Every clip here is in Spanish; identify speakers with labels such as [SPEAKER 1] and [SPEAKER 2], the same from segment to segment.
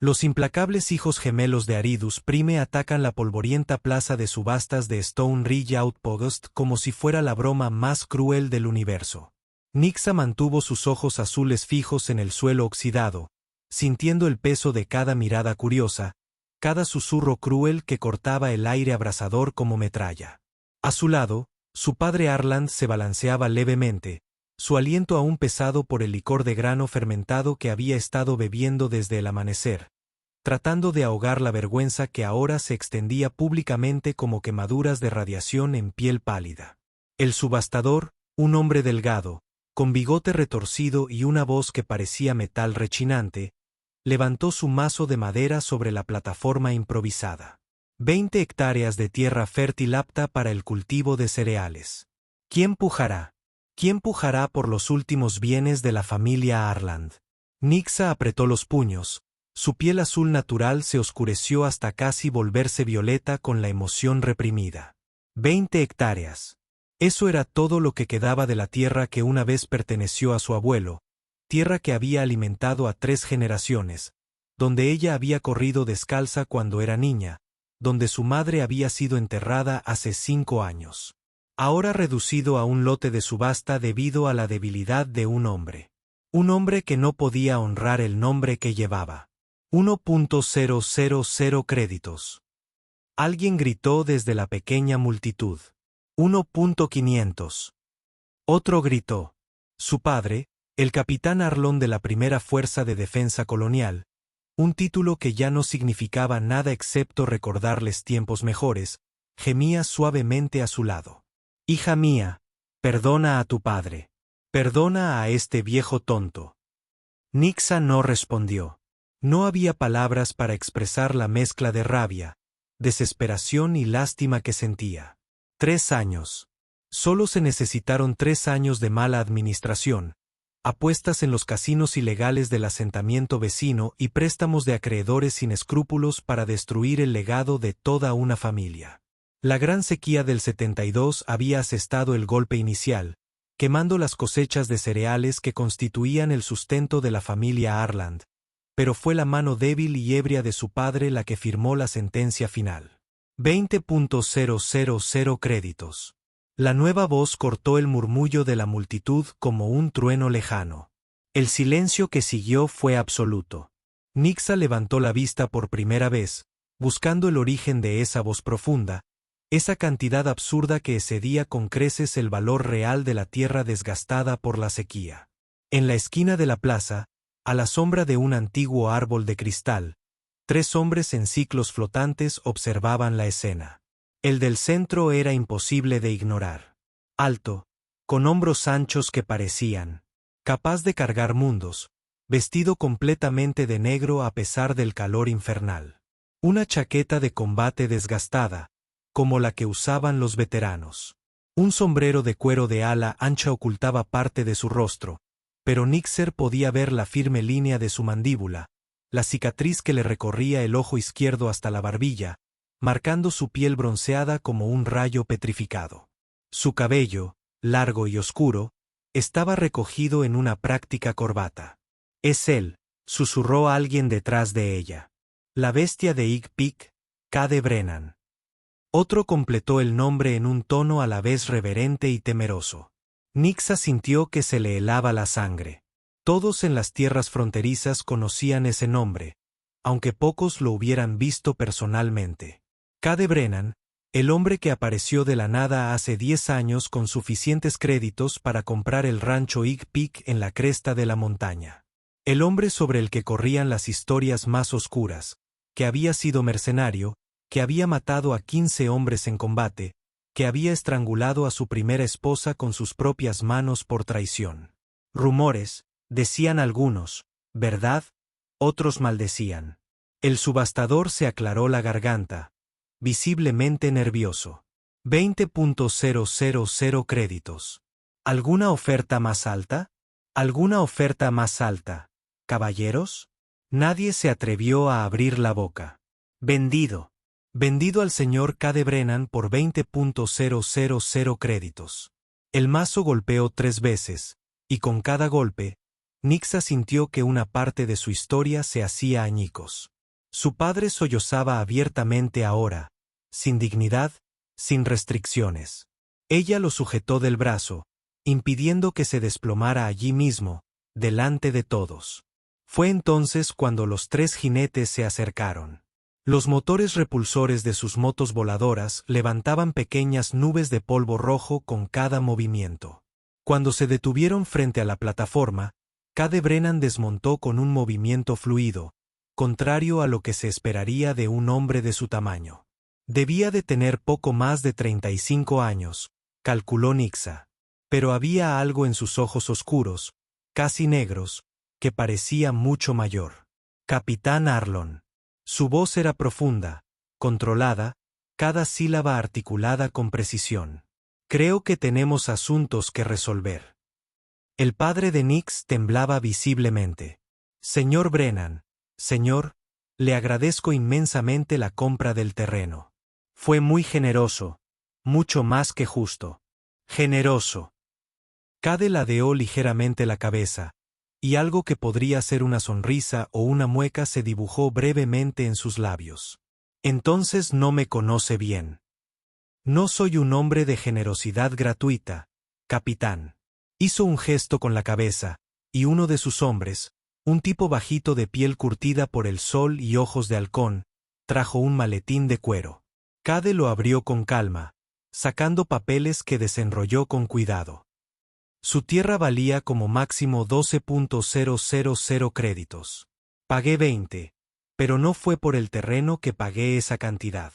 [SPEAKER 1] Los implacables hijos gemelos de Aridus Prime atacan la polvorienta plaza de subastas de Stone Ridge Outpost como si fuera la broma más cruel del universo. Nixa mantuvo sus ojos azules fijos en el suelo oxidado, sintiendo el peso de cada mirada curiosa, cada susurro cruel que cortaba el aire abrasador como metralla. A su lado, su padre Arland se balanceaba levemente, su aliento aún pesado por el licor de grano fermentado que había estado bebiendo desde el amanecer, tratando de ahogar la vergüenza que ahora se extendía públicamente como quemaduras de radiación en piel pálida. El subastador, un hombre delgado, con bigote retorcido y una voz que parecía metal rechinante, levantó su mazo de madera sobre la plataforma improvisada. 20 hectáreas de tierra fértil apta para el cultivo de cereales. ¿Quién pujará? ¿Quién pujará por los últimos bienes de la familia Arland? Nixa apretó los puños, su piel azul natural se oscureció hasta casi volverse violeta con la emoción reprimida. 20 hectáreas. Eso era todo lo que quedaba de la tierra que una vez perteneció a su abuelo, tierra que había alimentado a 3 generaciones, donde ella había corrido descalza cuando era niña, donde su madre había sido enterrada hace 5 años. Ahora reducido a un lote de subasta debido a la debilidad de un hombre. Un hombre que no podía honrar el nombre que llevaba. 1.000 créditos. Alguien gritó desde la pequeña multitud. 1.500. Otro gritó. Su padre, el capitán Arlón de la Primera Fuerza de Defensa Colonial, un título que ya no significaba nada excepto recordarles tiempos mejores, gemía suavemente a su lado. Hija mía, perdona a tu padre. Perdona a este viejo tonto. Nixa no respondió. No había palabras para expresar la mezcla de rabia, desesperación y lástima que sentía. 3 años. Solo se necesitaron 3 años de mala administración, apuestas en los casinos ilegales del asentamiento vecino y préstamos de acreedores sin escrúpulos para destruir el legado de toda una familia. La gran sequía del 72 había asestado el golpe inicial, quemando las cosechas de cereales que constituían el sustento de la familia Arland, pero fue la mano débil y ebria de su padre la que firmó la sentencia final. 20.000 créditos. La nueva voz cortó el murmullo de la multitud como un trueno lejano. El silencio que siguió fue absoluto. Nixa levantó la vista por primera vez, buscando el origen de esa voz profunda, esa cantidad absurda que excedía con creces el valor real de la tierra desgastada por la sequía. En la esquina de la plaza, a la sombra de un antiguo árbol de cristal, 3 hombres en ciclos flotantes observaban la escena. El del centro era imposible de ignorar. Alto, con hombros anchos que parecían capaz de cargar mundos, vestido completamente de negro a pesar del calor infernal. Una chaqueta de combate desgastada, como la que usaban los veteranos. Un sombrero de cuero de ala ancha ocultaba parte de su rostro, pero Nixer podía ver la firme línea de su mandíbula, la cicatriz que le recorría el ojo izquierdo hasta la barbilla, marcando su piel bronceada como un rayo petrificado. Su cabello, largo y oscuro, estaba recogido en una práctica corbata. «Es él», susurró alguien detrás de ella. «La bestia de Ig Pik, Cade Brennan». Otro completó el nombre en un tono a la vez reverente y temeroso. Nixa sintió que se le helaba la sangre. Todos en las tierras fronterizas conocían ese nombre, aunque pocos lo hubieran visto personalmente. Cade Brennan, el hombre que apareció de la nada hace 10 años con suficientes créditos para comprar el rancho Ig Pik en la cresta de la montaña. El hombre sobre el que corrían las historias más oscuras, que había sido mercenario, que había matado a 15 hombres en combate, que había estrangulado a su primera esposa con sus propias manos por traición. Rumores, decían algunos, ¿verdad? Otros maldecían. El subastador se aclaró la garganta, visiblemente nervioso. 20.000 créditos. ¿Alguna oferta más alta? ¿Alguna oferta más alta, caballeros? Nadie se atrevió a abrir la boca. Vendido. Vendido al señor Cade Brennan por 20.000 créditos. El mazo golpeó 3 veces, y con cada golpe, Nixa sintió que una parte de su historia se hacía añicos. Su padre sollozaba abiertamente ahora, sin dignidad, sin restricciones. Ella lo sujetó del brazo, impidiendo que se desplomara allí mismo, delante de todos. Fue entonces cuando los tres jinetes se acercaron. Los motores repulsores de sus motos voladoras levantaban pequeñas nubes de polvo rojo con cada movimiento. Cuando se detuvieron frente a la plataforma, Cade Brennan desmontó con un movimiento fluido, contrario a lo que se esperaría de un hombre de su tamaño. Debía de tener poco más de 35 años, calculó Nixa. Pero había algo en sus ojos oscuros, casi negros, que parecía mucho mayor. Capitán Arlon. Su voz era profunda, controlada, cada sílaba articulada con precisión. Creo que tenemos asuntos que resolver. El padre de Nix temblaba visiblemente. Señor Brennan, señor, le agradezco inmensamente la compra del terreno. Fue muy generoso, mucho más que justo. Generoso. Cade ladeó ligeramente la cabeza, y algo que podría ser una sonrisa o una mueca se dibujó brevemente en sus labios. Entonces no me conoce bien. No soy un hombre de generosidad gratuita, capitán. Hizo un gesto con la cabeza, y uno de sus hombres, un tipo bajito de piel curtida por el sol y ojos de halcón, trajo un maletín de cuero. Cade lo abrió con calma, sacando papeles que desenrolló con cuidado. Su tierra valía como máximo 12.000 créditos. Pagué 20, pero no fue por el terreno que pagué esa cantidad.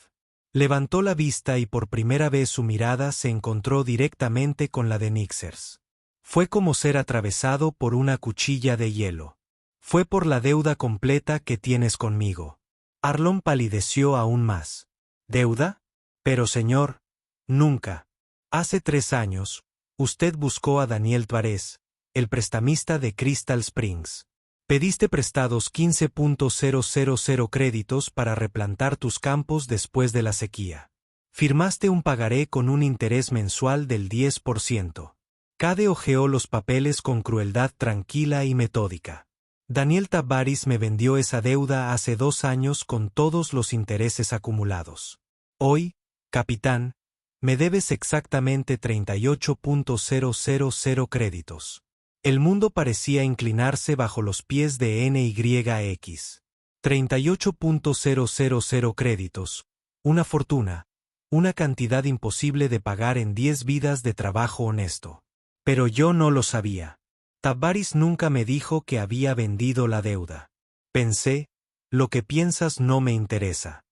[SPEAKER 1] Levantó la vista y por primera vez su mirada se encontró directamente con la de Nixers. Fue como ser atravesado por una cuchilla de hielo. Fue por la deuda completa que tienes conmigo. Arlon palideció aún más. ¿Deuda? Pero señor, nunca. Hace 3 años, usted buscó a Daniel Tvarez, el prestamista de Crystal Springs. Pediste prestados 15.000 créditos para replantar tus campos después de la sequía. Firmaste un pagaré con un interés mensual del 10%. Cade hojeó los papeles con crueldad tranquila y metódica. Daniel Tavares me vendió esa deuda hace 2 años con todos los intereses acumulados. Hoy, capitán, me debes exactamente 38.000 créditos. El mundo parecía inclinarse bajo los pies de NYX. 38.000 créditos, una fortuna, una cantidad imposible de pagar en 10 vidas de trabajo honesto. Pero yo no lo sabía. Tavares nunca me dijo que había vendido la deuda. Pensé, lo que piensas no me interesa.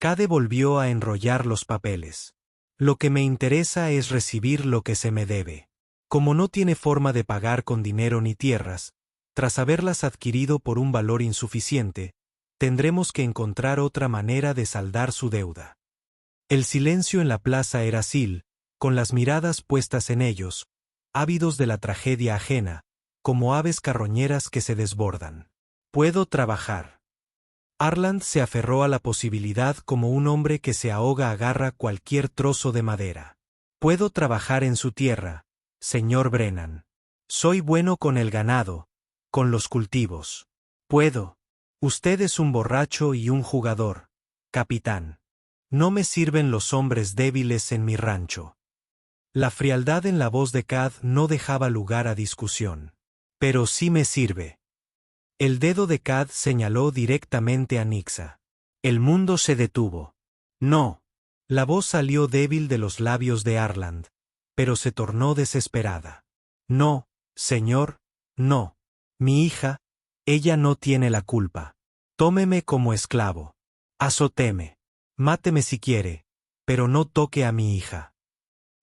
[SPEAKER 1] Cade volvió a enrollar los papeles. Lo que me interesa es recibir lo que se me debe. Como no tiene forma de pagar con dinero ni tierras, tras haberlas adquirido por un valor insuficiente, tendremos que encontrar otra manera de saldar su deuda. El silencio en la plaza era sil, con las miradas puestas en ellos, ávidos de la tragedia ajena, como aves carroñeras que se desbordan. Puedo trabajar. Arland se aferró a la posibilidad como un hombre que se ahoga agarra cualquier trozo de madera. Puedo trabajar en su tierra, señor Brennan. Soy bueno con el ganado, con los cultivos. Puedo. Usted es un borracho y un jugador, capitán. No me sirven los hombres débiles en mi rancho. La frialdad en la voz de Cade no dejaba lugar a discusión. Pero sí me sirve. El dedo de Cade señaló directamente a Nixa. El mundo se detuvo. No. La voz salió débil de los labios de Arland, pero se tornó desesperada. No, señor, no. Mi hija, ella no tiene la culpa. Tómeme como esclavo. Azóteme. Máteme si quiere, pero no toque a mi hija.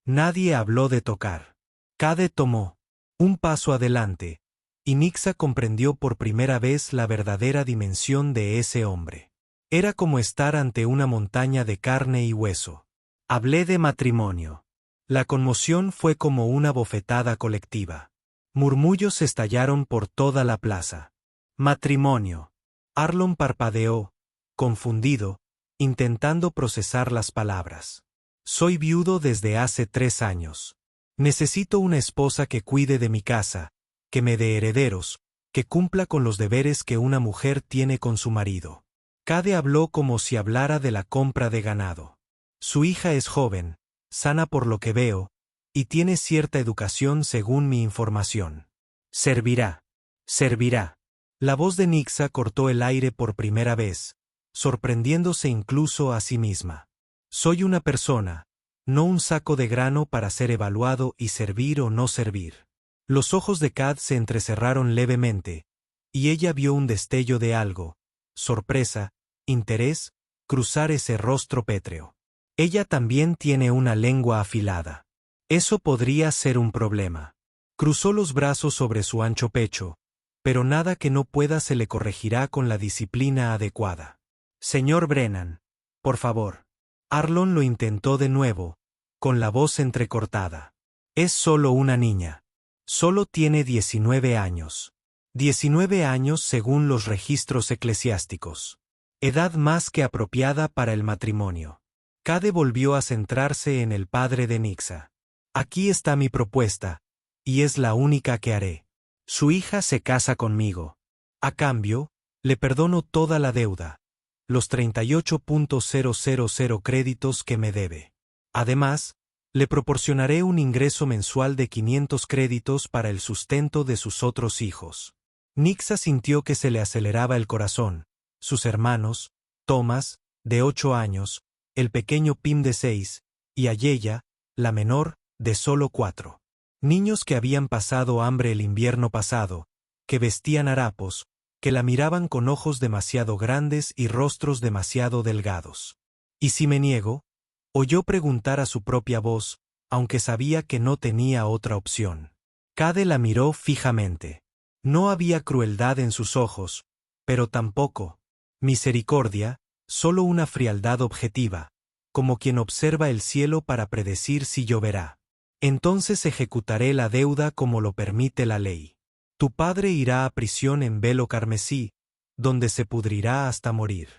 [SPEAKER 1] Nadie habló de tocar. Cade tomó un paso adelante, y Nixa comprendió por primera vez la verdadera dimensión de ese hombre. Era como estar ante una montaña de carne y hueso. Hablé de matrimonio. La conmoción fue como una bofetada colectiva. Murmullos estallaron por toda la plaza. Matrimonio. Arlon parpadeó, confundido, intentando procesar las palabras. Soy viudo desde hace 3 años. Necesito una esposa que cuide de mi casa, que me dé herederos, que cumpla con los deberes que una mujer tiene con su marido. Cade habló como si hablara de la compra de ganado. Su hija es joven, sana por lo que veo, y tiene cierta educación según mi información. Servirá. Servirá. La voz de Nixa cortó el aire por primera vez, sorprendiéndose incluso a sí misma. Soy una persona, no un saco de grano para ser evaluado y servir o no servir. Los ojos de Cad se entrecerraron levemente, y ella vio un destello de algo, sorpresa, interés, cruzar ese rostro pétreo. Ella también tiene una lengua afilada. Eso podría ser un problema. Cruzó los brazos sobre su ancho pecho, pero nada que no pueda se le corregirá con la disciplina adecuada. Señor Brennan, por favor. Arlon lo intentó de nuevo, con la voz entrecortada. Es solo una niña. Solo tiene 19 años. 19 años según los registros eclesiásticos. Edad más que apropiada para el matrimonio. Cade volvió a centrarse en el padre de Nixa. Aquí está mi propuesta, y es la única que haré. Su hija se casa conmigo. A cambio, le perdono toda la deuda, los 38.000 créditos que me debe. Además, le proporcionaré un ingreso mensual de 500 créditos para el sustento de sus otros hijos. Nixa sintió que se le aceleraba el corazón. Sus hermanos, Thomas, de 8 años, el pequeño Pim de 6, y Ayeya, la menor, de solo 4. Niños que habían pasado hambre el invierno pasado, que vestían harapos, que la miraban con ojos demasiado grandes y rostros demasiado delgados. ¿Y si me niego? Oyó preguntar a su propia voz, aunque sabía que no tenía otra opción. Cade la miró fijamente. No había crueldad en sus ojos, pero tampoco misericordia, solo una frialdad objetiva, como quien observa el cielo para predecir si lloverá. Entonces ejecutaré la deuda como lo permite la ley. Tu padre irá a prisión en velo carmesí, donde se pudrirá hasta morir.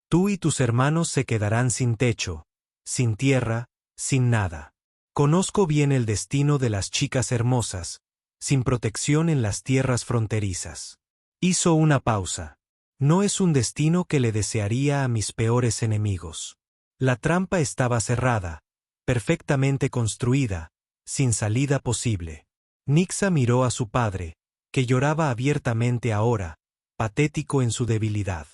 [SPEAKER 1] Tú y tus hermanos se quedarán sin techo, sin tierra, sin nada. Conozco bien el destino de las chicas hermosas, sin protección en las tierras fronterizas. Hizo una pausa. No es un destino que le desearía a mis peores enemigos. La trampa estaba cerrada, perfectamente construida, sin salida posible. Nixa miró a su padre, que lloraba abiertamente ahora, patético en su debilidad.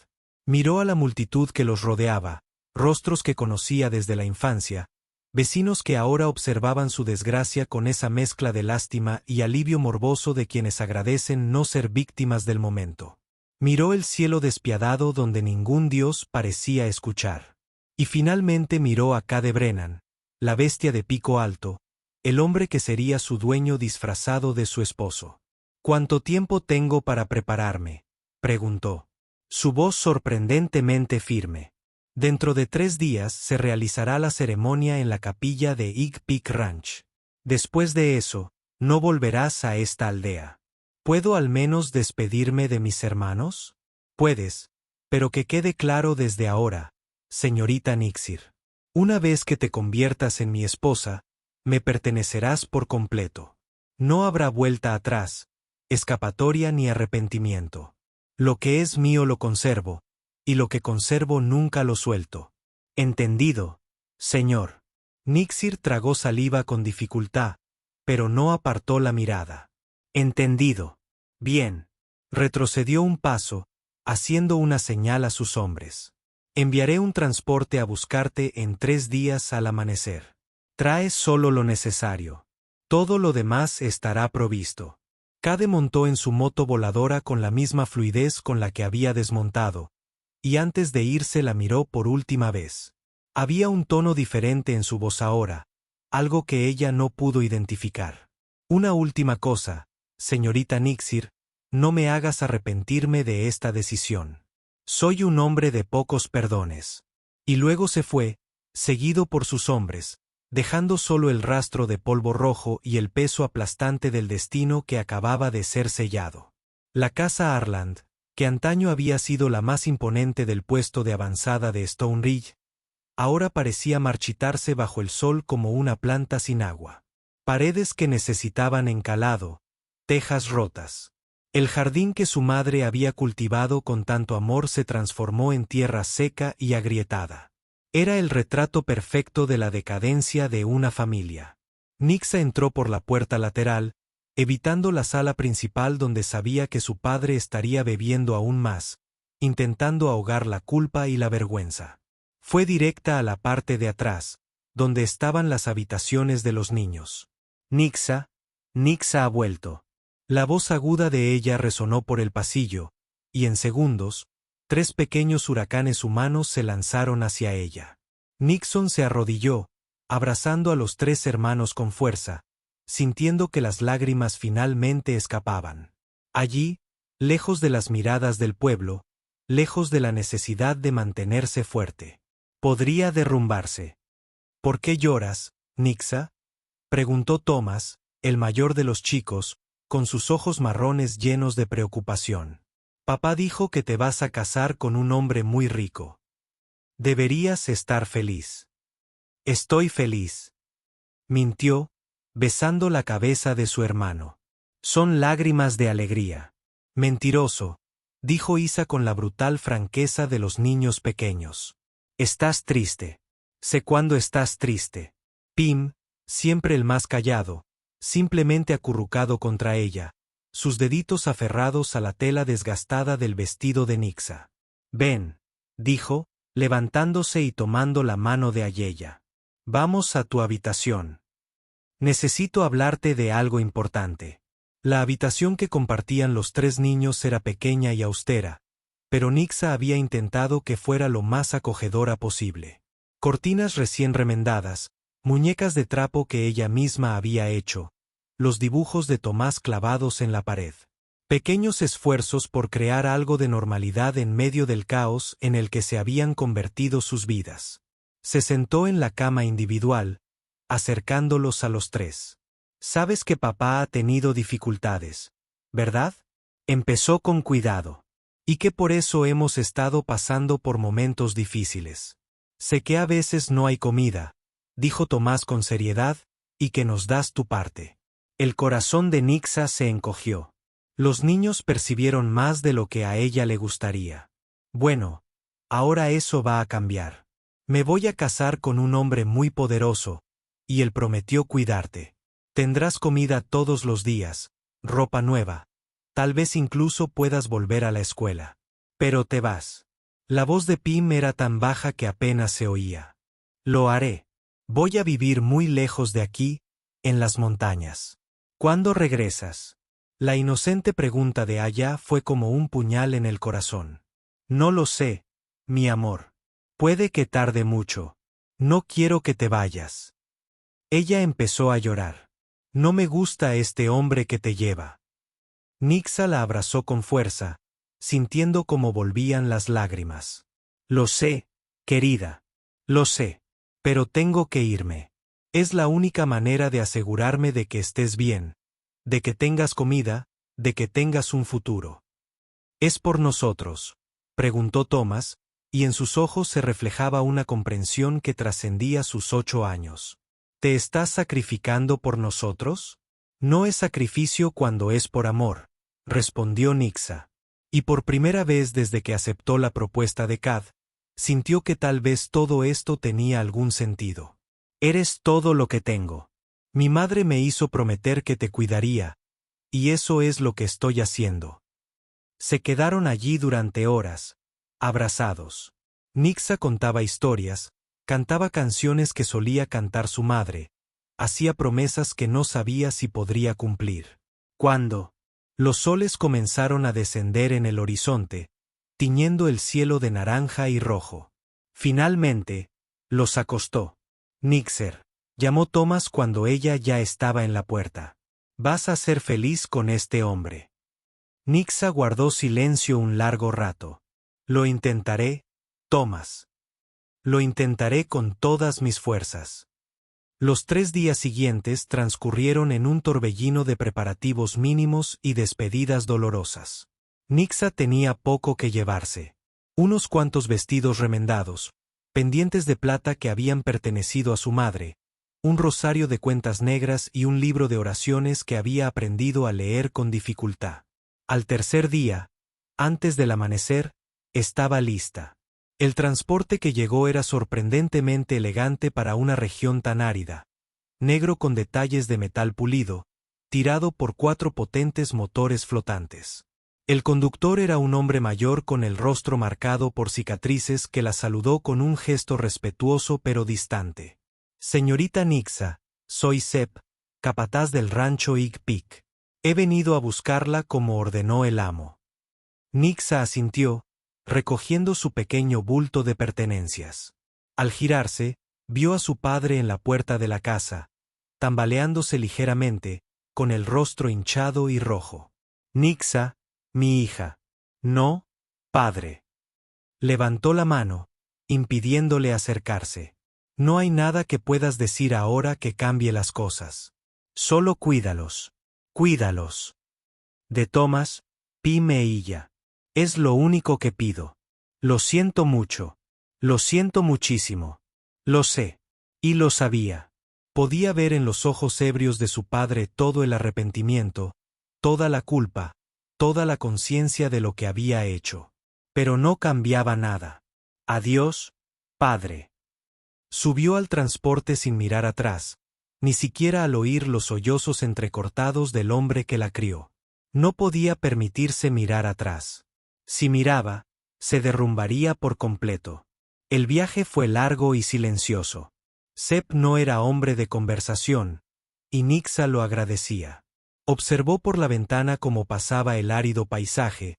[SPEAKER 1] Miró a la multitud que los rodeaba, rostros que conocía desde la infancia, vecinos que ahora observaban su desgracia con esa mezcla de lástima y alivio morboso de quienes agradecen no ser víctimas del momento. Miró el cielo despiadado donde ningún dios parecía escuchar. Y finalmente miró a Cade Brennan, la bestia de pico alto, el hombre que sería su dueño disfrazado de su esposo. ¿Cuánto tiempo tengo para prepararme?, preguntó. Su voz sorprendentemente firme. Dentro de 3 días se realizará la ceremonia en la capilla de Ig Peak Ranch. Después de eso, no volverás a esta aldea. ¿Puedo al menos despedirme de mis hermanos? Puedes, pero que quede claro desde ahora, señorita Nixir. Una vez que te conviertas en mi esposa, me pertenecerás por completo. No habrá vuelta atrás, escapatoria ni arrepentimiento. Lo que es mío lo conservo, y lo que conservo nunca lo suelto. Entendido, señor. Nixir tragó saliva con dificultad, pero no apartó la mirada. Entendido. Bien. Retrocedió un paso, haciendo una señal a sus hombres. Enviaré un transporte a buscarte en 3 días al amanecer. Trae solo lo necesario. Todo lo demás estará provisto. Cade montó en su moto voladora con la misma fluidez con la que había desmontado, y antes de irse la miró por última vez. Había un tono diferente en su voz ahora, algo que ella no pudo identificar. Una última cosa, señorita Nixir, no me hagas arrepentirme de esta decisión. Soy un hombre de pocos perdones. Y luego se fue, seguido por sus hombres, dejando solo el rastro de polvo rojo y el peso aplastante del destino que acababa de ser sellado. La casa Arland, que antaño había sido la más imponente del puesto de avanzada de Stone Ridge, ahora parecía marchitarse bajo el sol como una planta sin agua. Paredes que necesitaban encalado, tejas rotas. El jardín que su madre había cultivado con tanto amor se transformó en tierra seca y agrietada. Era el retrato perfecto de la decadencia de una familia. Nixa entró por la puerta lateral, evitando la sala principal donde sabía que su padre estaría bebiendo aún más, intentando ahogar la culpa y la vergüenza. Fue directa a la parte de atrás, donde estaban las habitaciones de los niños. Nixa ha vuelto. La voz aguda de ella resonó por el pasillo, y en segundos, 3 pequeños huracanes humanos se lanzaron hacia ella. Nixon se arrodilló, abrazando a los 3 hermanos con fuerza, sintiendo que las lágrimas finalmente escapaban. Allí, lejos de las miradas del pueblo, lejos de la necesidad de mantenerse fuerte. Podría derrumbarse. ¿Por qué lloras, Nixa?, preguntó Thomas, el mayor de los chicos, con sus ojos marrones llenos de preocupación. Papá dijo que te vas a casar con un hombre muy rico. Deberías estar feliz. Estoy feliz. Mintió, besando la cabeza de su hermano. Son lágrimas de alegría. Mentiroso, dijo Isa con la brutal franqueza de los niños pequeños. Estás triste. Sé cuándo estás triste. Pim, siempre el más callado, simplemente acurrucado contra ella, sus deditos aferrados a la tela desgastada del vestido de Nixa. Ven, dijo, levantándose y tomando la mano de Ayeya. Vamos a tu habitación. Necesito hablarte de algo importante. La habitación que compartían los 3 niños era pequeña y austera, pero Nixa había intentado que fuera lo más acogedora posible. Cortinas recién remendadas, muñecas de trapo que ella misma había hecho, los dibujos de Tomás clavados en la pared. Pequeños esfuerzos por crear algo de normalidad en medio del caos en el que se habían convertido sus vidas. Se sentó en la cama individual, acercándolos a los 3. Sabes que papá ha tenido dificultades, ¿verdad? Empezó con cuidado. Y que por eso hemos estado pasando por momentos difíciles. Sé que a veces no hay comida, dijo Tomás con seriedad, y que nos das tu parte. El corazón de Nixa se encogió. Los niños percibieron más de lo que a ella le gustaría. Bueno, ahora eso va a cambiar. Me voy a casar con un hombre muy poderoso, y él prometió cuidarte. Tendrás comida todos los días, ropa nueva. Tal vez incluso puedas volver a la escuela. Pero te vas. La voz de Pim era tan baja que apenas se oía. Lo haré. Voy a vivir muy lejos de aquí, en las montañas. ¿Cuándo regresas? La inocente pregunta de Aya fue como un puñal en el corazón. No lo sé, mi amor. Puede que tarde mucho. No quiero que te vayas. Ella empezó a llorar. No me gusta este hombre que te lleva. Nixa la abrazó con fuerza, sintiendo cómo volvían las lágrimas. Lo sé, querida. Lo sé. Pero tengo que irme. Es la única manera de asegurarme de que estés bien, de que tengas comida, de que tengas un futuro. ¿Es por nosotros?, preguntó Thomas, y en sus ojos se reflejaba una comprensión que trascendía sus 8 años. ¿Te estás sacrificando por nosotros? No es sacrificio cuando es por amor, respondió Nixa. Y por primera vez desde que aceptó la propuesta de Cad, sintió que tal vez todo esto tenía algún sentido. Eres todo lo que tengo. Mi madre me hizo prometer que te cuidaría, y eso es lo que estoy haciendo. Se quedaron allí durante horas, abrazados. Nixa contaba historias, cantaba canciones que solía cantar su madre, hacía promesas que no sabía si podría cumplir. Cuando los soles comenzaron a descender en el horizonte, tiñendo el cielo de naranja y rojo. Finalmente, los acostó. Nixer, llamó Thomas cuando ella ya estaba en la puerta. Vas a ser feliz con este hombre. Nixa guardó silencio un largo rato. Lo intentaré, Thomas. Lo intentaré con todas mis fuerzas. Los 3 días siguientes transcurrieron en un torbellino de preparativos mínimos y despedidas dolorosas. Nixa tenía poco que llevarse. Unos cuantos vestidos remendados, pendientes de plata que habían pertenecido a su madre, un rosario de cuentas negras y un libro de oraciones que había aprendido a leer con dificultad. Al tercer día, antes del amanecer, estaba lista. El transporte que llegó era sorprendentemente elegante para una región tan árida, negro con detalles de metal pulido, tirado por 4 potentes motores flotantes. El conductor era un hombre mayor con el rostro marcado por cicatrices que la saludó con un gesto respetuoso pero distante. Señorita Nixa, soy Sepp, capataz del rancho Ig Pik. He venido a buscarla como ordenó el amo. Nixa asintió, recogiendo su pequeño bulto de pertenencias. Al girarse, vio a su padre en la puerta de la casa, tambaleándose ligeramente, con el rostro hinchado y rojo. Nixa, mi hija. No, padre. Levantó la mano, impidiéndole acercarse. No hay nada que puedas decir ahora que cambie las cosas. Solo cuídalos. Cuídalos. De Thomas, Pi Meilla. Es lo único que pido. Lo siento mucho. Lo siento muchísimo. Lo sé. Y lo sabía. Podía ver en los ojos ebrios de su padre todo el arrepentimiento, toda la culpa, toda la conciencia de lo que había hecho. Pero no cambiaba nada. Adiós, padre. Subió al transporte sin mirar atrás, ni siquiera al oír los sollozos entrecortados del hombre que la crió. No podía permitirse mirar atrás. Si miraba, se derrumbaría por completo. El viaje fue largo y silencioso. Sepp no era hombre de conversación, y Nixa lo agradecía. Observó por la ventana cómo pasaba el árido paisaje,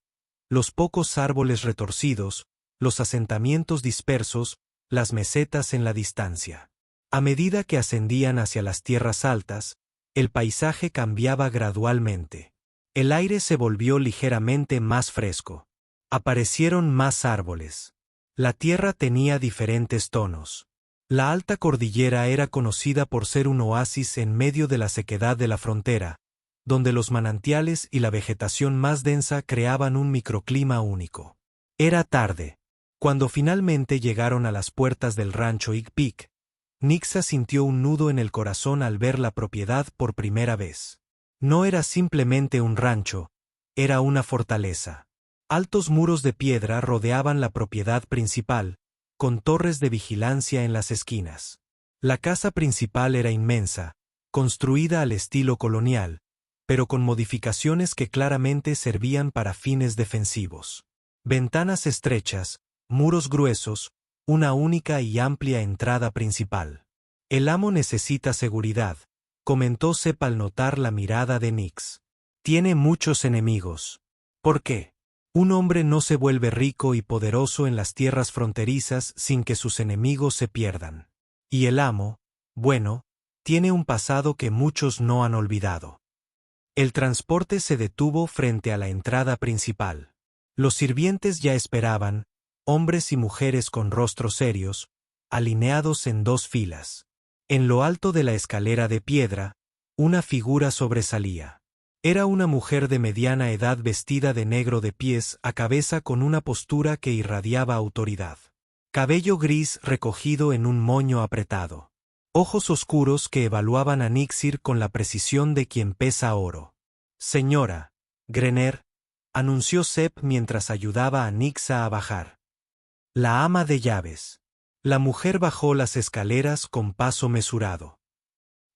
[SPEAKER 1] los pocos árboles retorcidos, los asentamientos dispersos, las mesetas en la distancia. A medida que ascendían hacia las tierras altas, el paisaje cambiaba gradualmente. El aire se volvió ligeramente más fresco. Aparecieron más árboles. La tierra tenía diferentes tonos. La alta cordillera era conocida por ser un oasis en medio de la sequedad de la frontera, donde los manantiales y la vegetación más densa creaban un microclima único. Era tarde. Cuando finalmente llegaron a las puertas del rancho Ig Pik, Nixa sintió un nudo en el corazón al ver la propiedad por primera vez. No era simplemente un rancho, era una fortaleza. Altos muros de piedra rodeaban la propiedad principal, con torres de vigilancia en las esquinas. La casa principal era inmensa, construida al estilo colonial, pero con modificaciones que claramente servían para fines defensivos. Ventanas estrechas, muros gruesos, una única y amplia entrada principal. El amo necesita seguridad, comentó Sepp al notar la mirada de Nix. Tiene muchos enemigos. ¿Por qué? Un hombre no se vuelve rico y poderoso en las tierras fronterizas sin que sus enemigos se pierdan. Y el amo, bueno, tiene un pasado que muchos no han olvidado. El transporte se detuvo frente a la entrada principal. Los sirvientes ya esperaban, hombres y mujeres con rostros serios, alineados en 2 filas. En lo alto de la escalera de piedra, una figura sobresalía. Era una mujer de mediana edad vestida de negro de pies a cabeza con una postura que irradiaba autoridad. Cabello gris recogido en un moño apretado. Ojos oscuros que evaluaban a Nixir con la precisión de quien pesa oro. Señora Grener, anunció Sepp mientras ayudaba a Nixa a bajar. La ama de llaves. La mujer bajó las escaleras con paso mesurado.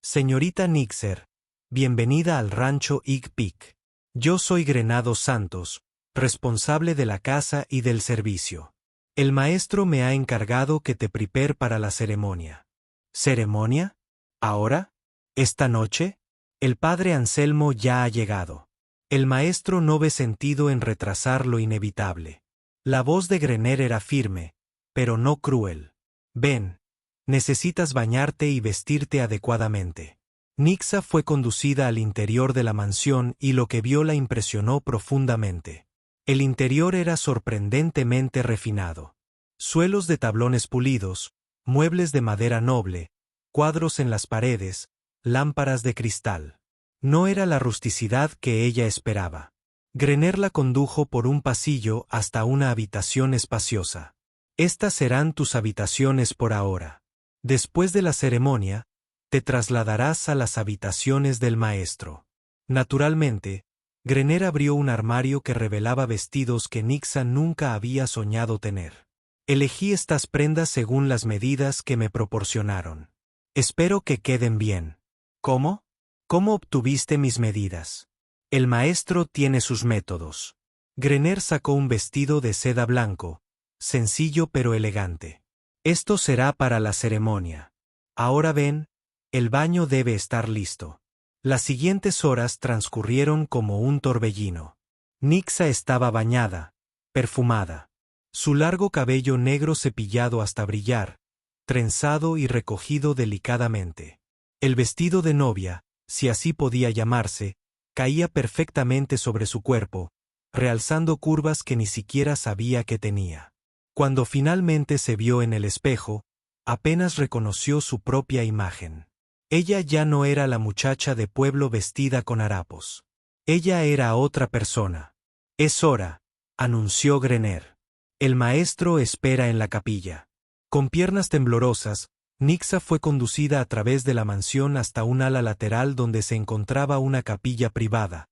[SPEAKER 1] Señorita Nixer, bienvenida al rancho Ig Pik. Yo soy Grenado Santos, responsable de la casa y del servicio. El maestro me ha encargado que te prepare para la ceremonia. ¿Ceremonia? ¿Ahora? ¿Esta noche? El padre Anselmo ya ha llegado. El maestro no ve sentido en retrasar lo inevitable. La voz de Grener era firme, pero no cruel. Ven, necesitas bañarte y vestirte adecuadamente. Nixa fue conducida al interior de la mansión y lo que vio la impresionó profundamente. El interior era sorprendentemente refinado. Suelos de tablones pulidos, muebles de madera noble, cuadros en las paredes, lámparas de cristal. No era la rusticidad que ella esperaba. Grener la condujo por un pasillo hasta una habitación espaciosa. Estas serán tus habitaciones por ahora. Después de la ceremonia, Te trasladarás a las habitaciones del maestro. Naturalmente, Grener abrió un armario que revelaba vestidos que Nixa nunca había soñado tener. Elegí estas prendas según las medidas que me proporcionaron. Espero que queden bien. ¿Cómo? ¿Cómo obtuviste mis medidas? El maestro tiene sus métodos. Grener sacó un vestido de seda blanco, sencillo pero elegante. Esto será para la ceremonia. Ahora ven, el baño debe estar listo. Las siguientes horas transcurrieron como un torbellino. Nixa estaba bañada, perfumada. Su largo cabello negro cepillado hasta brillar, trenzado y recogido delicadamente. El vestido de novia, si así podía llamarse, caía perfectamente sobre su cuerpo, realzando curvas que ni siquiera sabía que tenía. Cuando finalmente se vio en el espejo, apenas reconoció su propia imagen. Ella ya no era la muchacha de pueblo vestida con harapos. Ella era otra persona. Es hora, anunció Grener. El maestro espera en la capilla. Con piernas temblorosas, Nixa fue conducida a través de la mansión hasta un ala lateral donde se encontraba una capilla privada,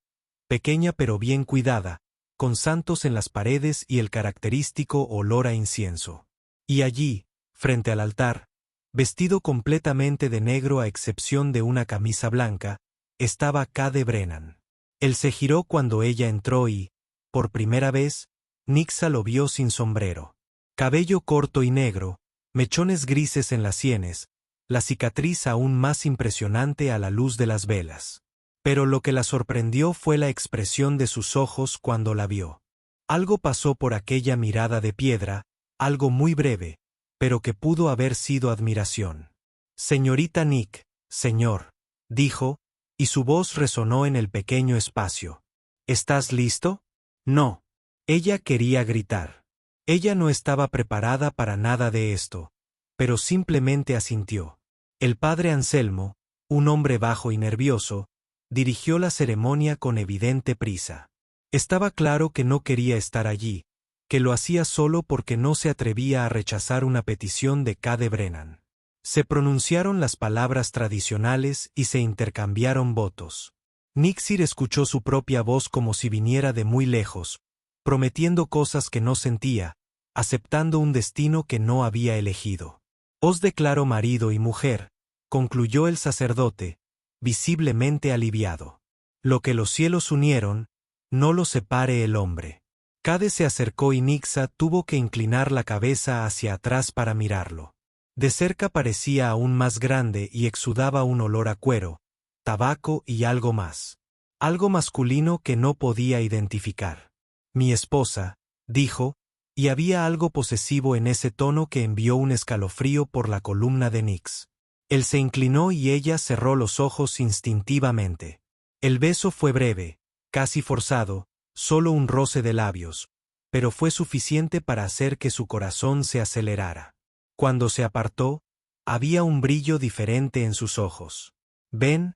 [SPEAKER 1] pequeña pero bien cuidada, con santos en las paredes y el característico olor a incienso. Y allí, frente al altar, vestido completamente de negro a excepción de una camisa blanca, estaba Cade Brennan. Él se giró cuando ella entró y, por primera vez, Nixa lo vio sin sombrero. Cabello corto y negro, mechones grises en las sienes, la cicatriz aún más impresionante a la luz de las velas. Pero lo que la sorprendió fue la expresión de sus ojos cuando la vio. Algo pasó por aquella mirada de piedra, algo muy breve, pero que pudo haber sido admiración. Señorita Nick, señor, dijo, y su voz resonó en el pequeño espacio. ¿Estás listo? No. Ella quería gritar. Ella no estaba preparada para nada de esto, pero simplemente asintió. El padre Anselmo, un hombre bajo y nervioso, dirigió la ceremonia con evidente prisa. Estaba claro que no quería estar allí, que lo hacía solo porque no se atrevía a rechazar una petición de Cade Brennan. Se pronunciaron las palabras tradicionales y se intercambiaron votos. Nixir escuchó su propia voz como si viniera de muy lejos, prometiendo cosas que no sentía, aceptando un destino que no había elegido. Os declaro marido y mujer, concluyó el sacerdote, visiblemente aliviado. Lo que los cielos unieron, no lo separe el hombre. Cade se acercó y Nixa tuvo que inclinar la cabeza hacia atrás para mirarlo. De cerca parecía aún más grande y exudaba un olor a cuero, tabaco y algo más. Algo masculino que no podía identificar. Mi esposa, dijo, y había algo posesivo en ese tono que envió un escalofrío por la columna de Nix. Él se inclinó y ella cerró los ojos instintivamente. El beso fue breve, casi forzado, solo un roce de labios, pero fue suficiente para hacer que su corazón se acelerara. Cuando se apartó, había un brillo diferente en sus ojos. Ven,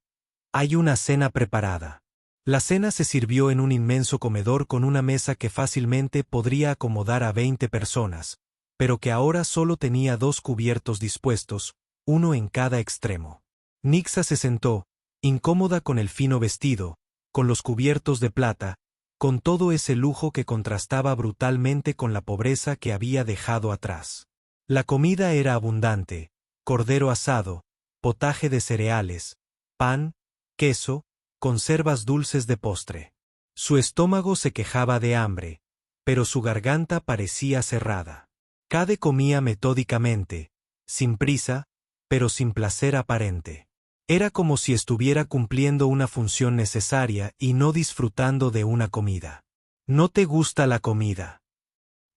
[SPEAKER 1] hay una cena preparada. La cena se sirvió en un inmenso comedor con una mesa que fácilmente podría acomodar a 20 personas, pero que ahora solo tenía 2 cubiertos dispuestos, uno en cada extremo. Nixa se sentó, incómoda con el fino vestido, con los cubiertos de plata, con todo ese lujo que contrastaba brutalmente con la pobreza que había dejado atrás. La comida era abundante: cordero asado, potaje de cereales, pan, queso, conservas dulces de postre. Su estómago se quejaba de hambre, pero su garganta parecía cerrada. Cade comía metódicamente, sin prisa, pero sin placer aparente. Era como si estuviera cumpliendo una función necesaria y no disfrutando de una comida. ¿No te gusta la comida?,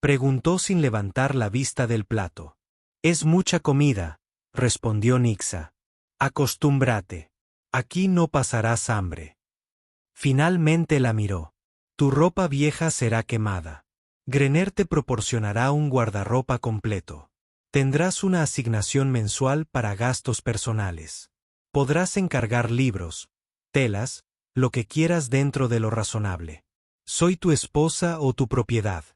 [SPEAKER 1] preguntó sin levantar la vista del plato. Es mucha comida, respondió Nixa. Acostúmbrate. Aquí no pasarás hambre. Finalmente la miró. Tu ropa vieja será quemada. Grener te proporcionará un guardarropa completo. Tendrás una asignación mensual para gastos personales. Podrás encargar libros, telas, lo que quieras dentro de lo razonable. Soy tu esposa o tu propiedad,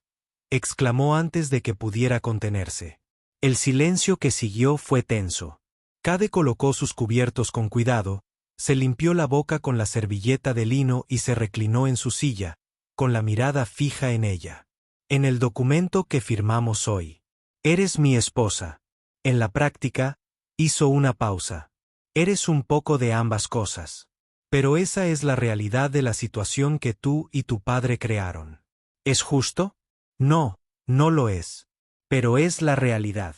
[SPEAKER 1] exclamó antes de que pudiera contenerse. El silencio que siguió fue tenso. Cade colocó sus cubiertos con cuidado, se limpió la boca con la servilleta de lino y se reclinó en su silla, con la mirada fija en ella. En el documento que firmamos hoy. Eres mi esposa. En la práctica, hizo una pausa. Eres un poco de ambas cosas. Pero esa es la realidad de la situación que tú y tu padre crearon. ¿Es justo? No, no lo es. Pero es la realidad.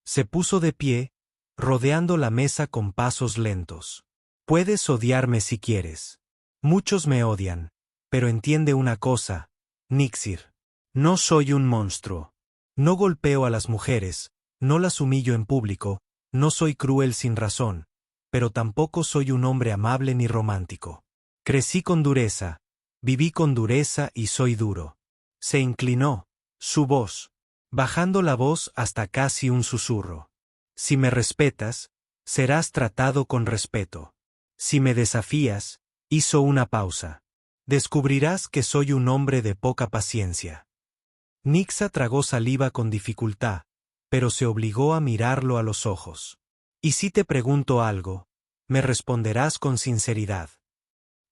[SPEAKER 1] Se puso de pie, rodeando la mesa con pasos lentos. Puedes odiarme si quieres. Muchos me odian. Pero entiende una cosa, Nixir. No soy un monstruo. No golpeo a las mujeres, no las humillo en público, no soy cruel sin razón, pero tampoco soy un hombre amable ni romántico. Crecí con dureza, viví con dureza y soy duro. Se inclinó, su voz, bajando la voz hasta casi un susurro. Si me respetas, serás tratado con respeto. Si me desafías, hizo una pausa. Descubrirás que soy un hombre de poca paciencia. Nixa tragó saliva con dificultad, pero se obligó a mirarlo a los ojos. Y si te pregunto algo, me responderás con sinceridad.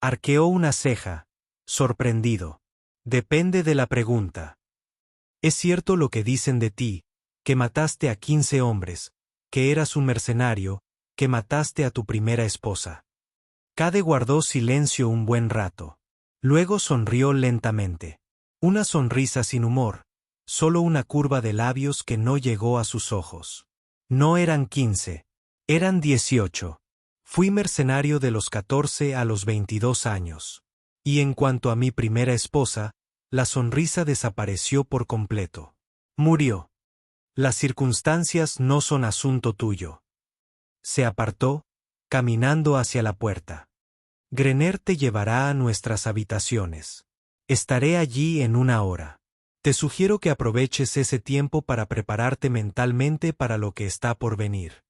[SPEAKER 1] Arqueó una ceja, sorprendido. Depende de la pregunta. Es cierto lo que dicen de ti, que mataste a 15 hombres, que eras un mercenario, que mataste a tu primera esposa. Cade guardó silencio un buen rato. Luego sonrió lentamente. Una sonrisa sin humor, solo una curva de labios que no llegó a sus ojos. No eran 15, eran 18. Fui mercenario de los 14 a los 22 años. Y en cuanto a mi primera esposa, la sonrisa desapareció por completo. Murió. Las circunstancias no son asunto tuyo. Se apartó, caminando hacia la puerta. Grener te llevará a nuestras habitaciones. Estaré allí en una hora. Te sugiero que aproveches ese tiempo para prepararte mentalmente para lo que está por venir.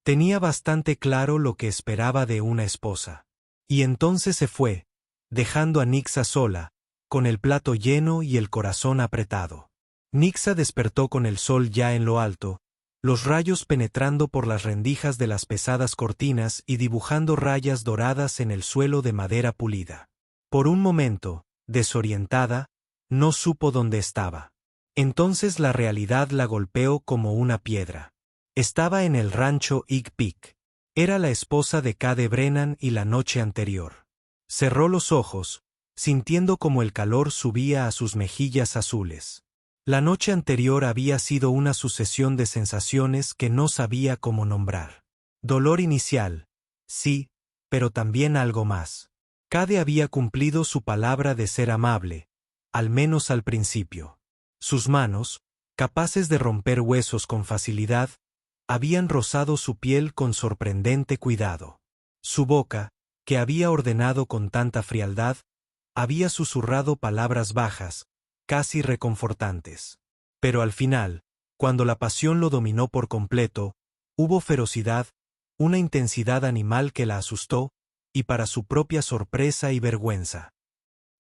[SPEAKER 1] Tenía bastante claro lo que esperaba de una esposa. Y entonces se fue, dejando a Nixa sola, con el plato lleno y el corazón apretado. Nixa despertó con el sol ya en lo alto, los rayos penetrando por las rendijas de las pesadas cortinas y dibujando rayas doradas en el suelo de madera pulida. Por un momento, desorientada, no supo dónde estaba. Entonces la realidad la golpeó como una piedra. Estaba en el rancho Ig Peak. Era la esposa de Cade Brennan y la noche anterior. Cerró los ojos, sintiendo como el calor subía a sus mejillas azules. La noche anterior había sido una sucesión de sensaciones que no sabía cómo nombrar. Dolor inicial, sí, pero también algo más. Cade había cumplido su palabra de ser amable, al menos al principio. Sus manos, capaces de romper huesos con facilidad, habían rozado su piel con sorprendente cuidado. Su boca, que había ordenado con tanta frialdad, había susurrado palabras bajas, casi reconfortantes. Pero al final, cuando la pasión lo dominó por completo, hubo ferocidad, una intensidad animal que la asustó, y para su propia sorpresa y vergüenza.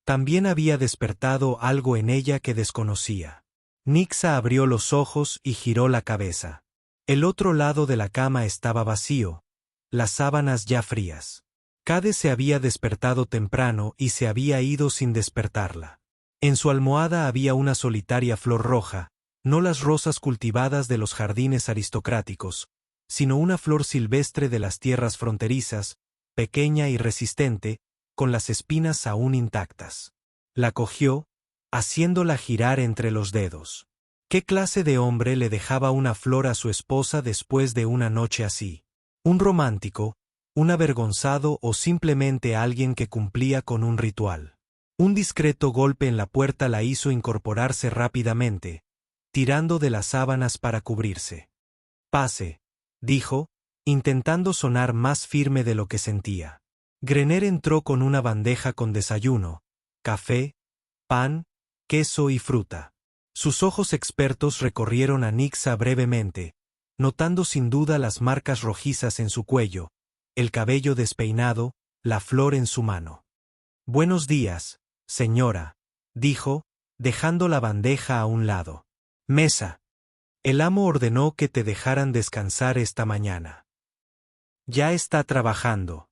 [SPEAKER 1] También había despertado algo en ella que desconocía. Nixa abrió los ojos y giró la cabeza. El otro lado de la cama estaba vacío, las sábanas ya frías. Cade se había despertado temprano y se había ido sin despertarla. En su almohada había una solitaria flor roja, no las rosas cultivadas de los jardines aristocráticos, sino una flor silvestre de las tierras fronterizas, pequeña y resistente, con las espinas aún intactas. La cogió, haciéndola girar entre los dedos. ¿Qué clase de hombre le dejaba una flor a su esposa después de una noche así? ¿Un romántico, un avergonzado o simplemente alguien que cumplía con un ritual? Un discreto golpe en la puerta la hizo incorporarse rápidamente, tirando de las sábanas para cubrirse. «Pase», dijo, intentando sonar más firme de lo que sentía. Grener entró con una bandeja con desayuno, café, pan, queso y fruta. Sus ojos expertos recorrieron a Nixa brevemente, notando sin duda las marcas rojizas en su cuello, el cabello despeinado, la flor en su mano. «Buenos días, señora», dijo, dejando la bandeja a un lado. «Mesa». El amo ordenó que te dejaran descansar esta mañana. Ya está trabajando.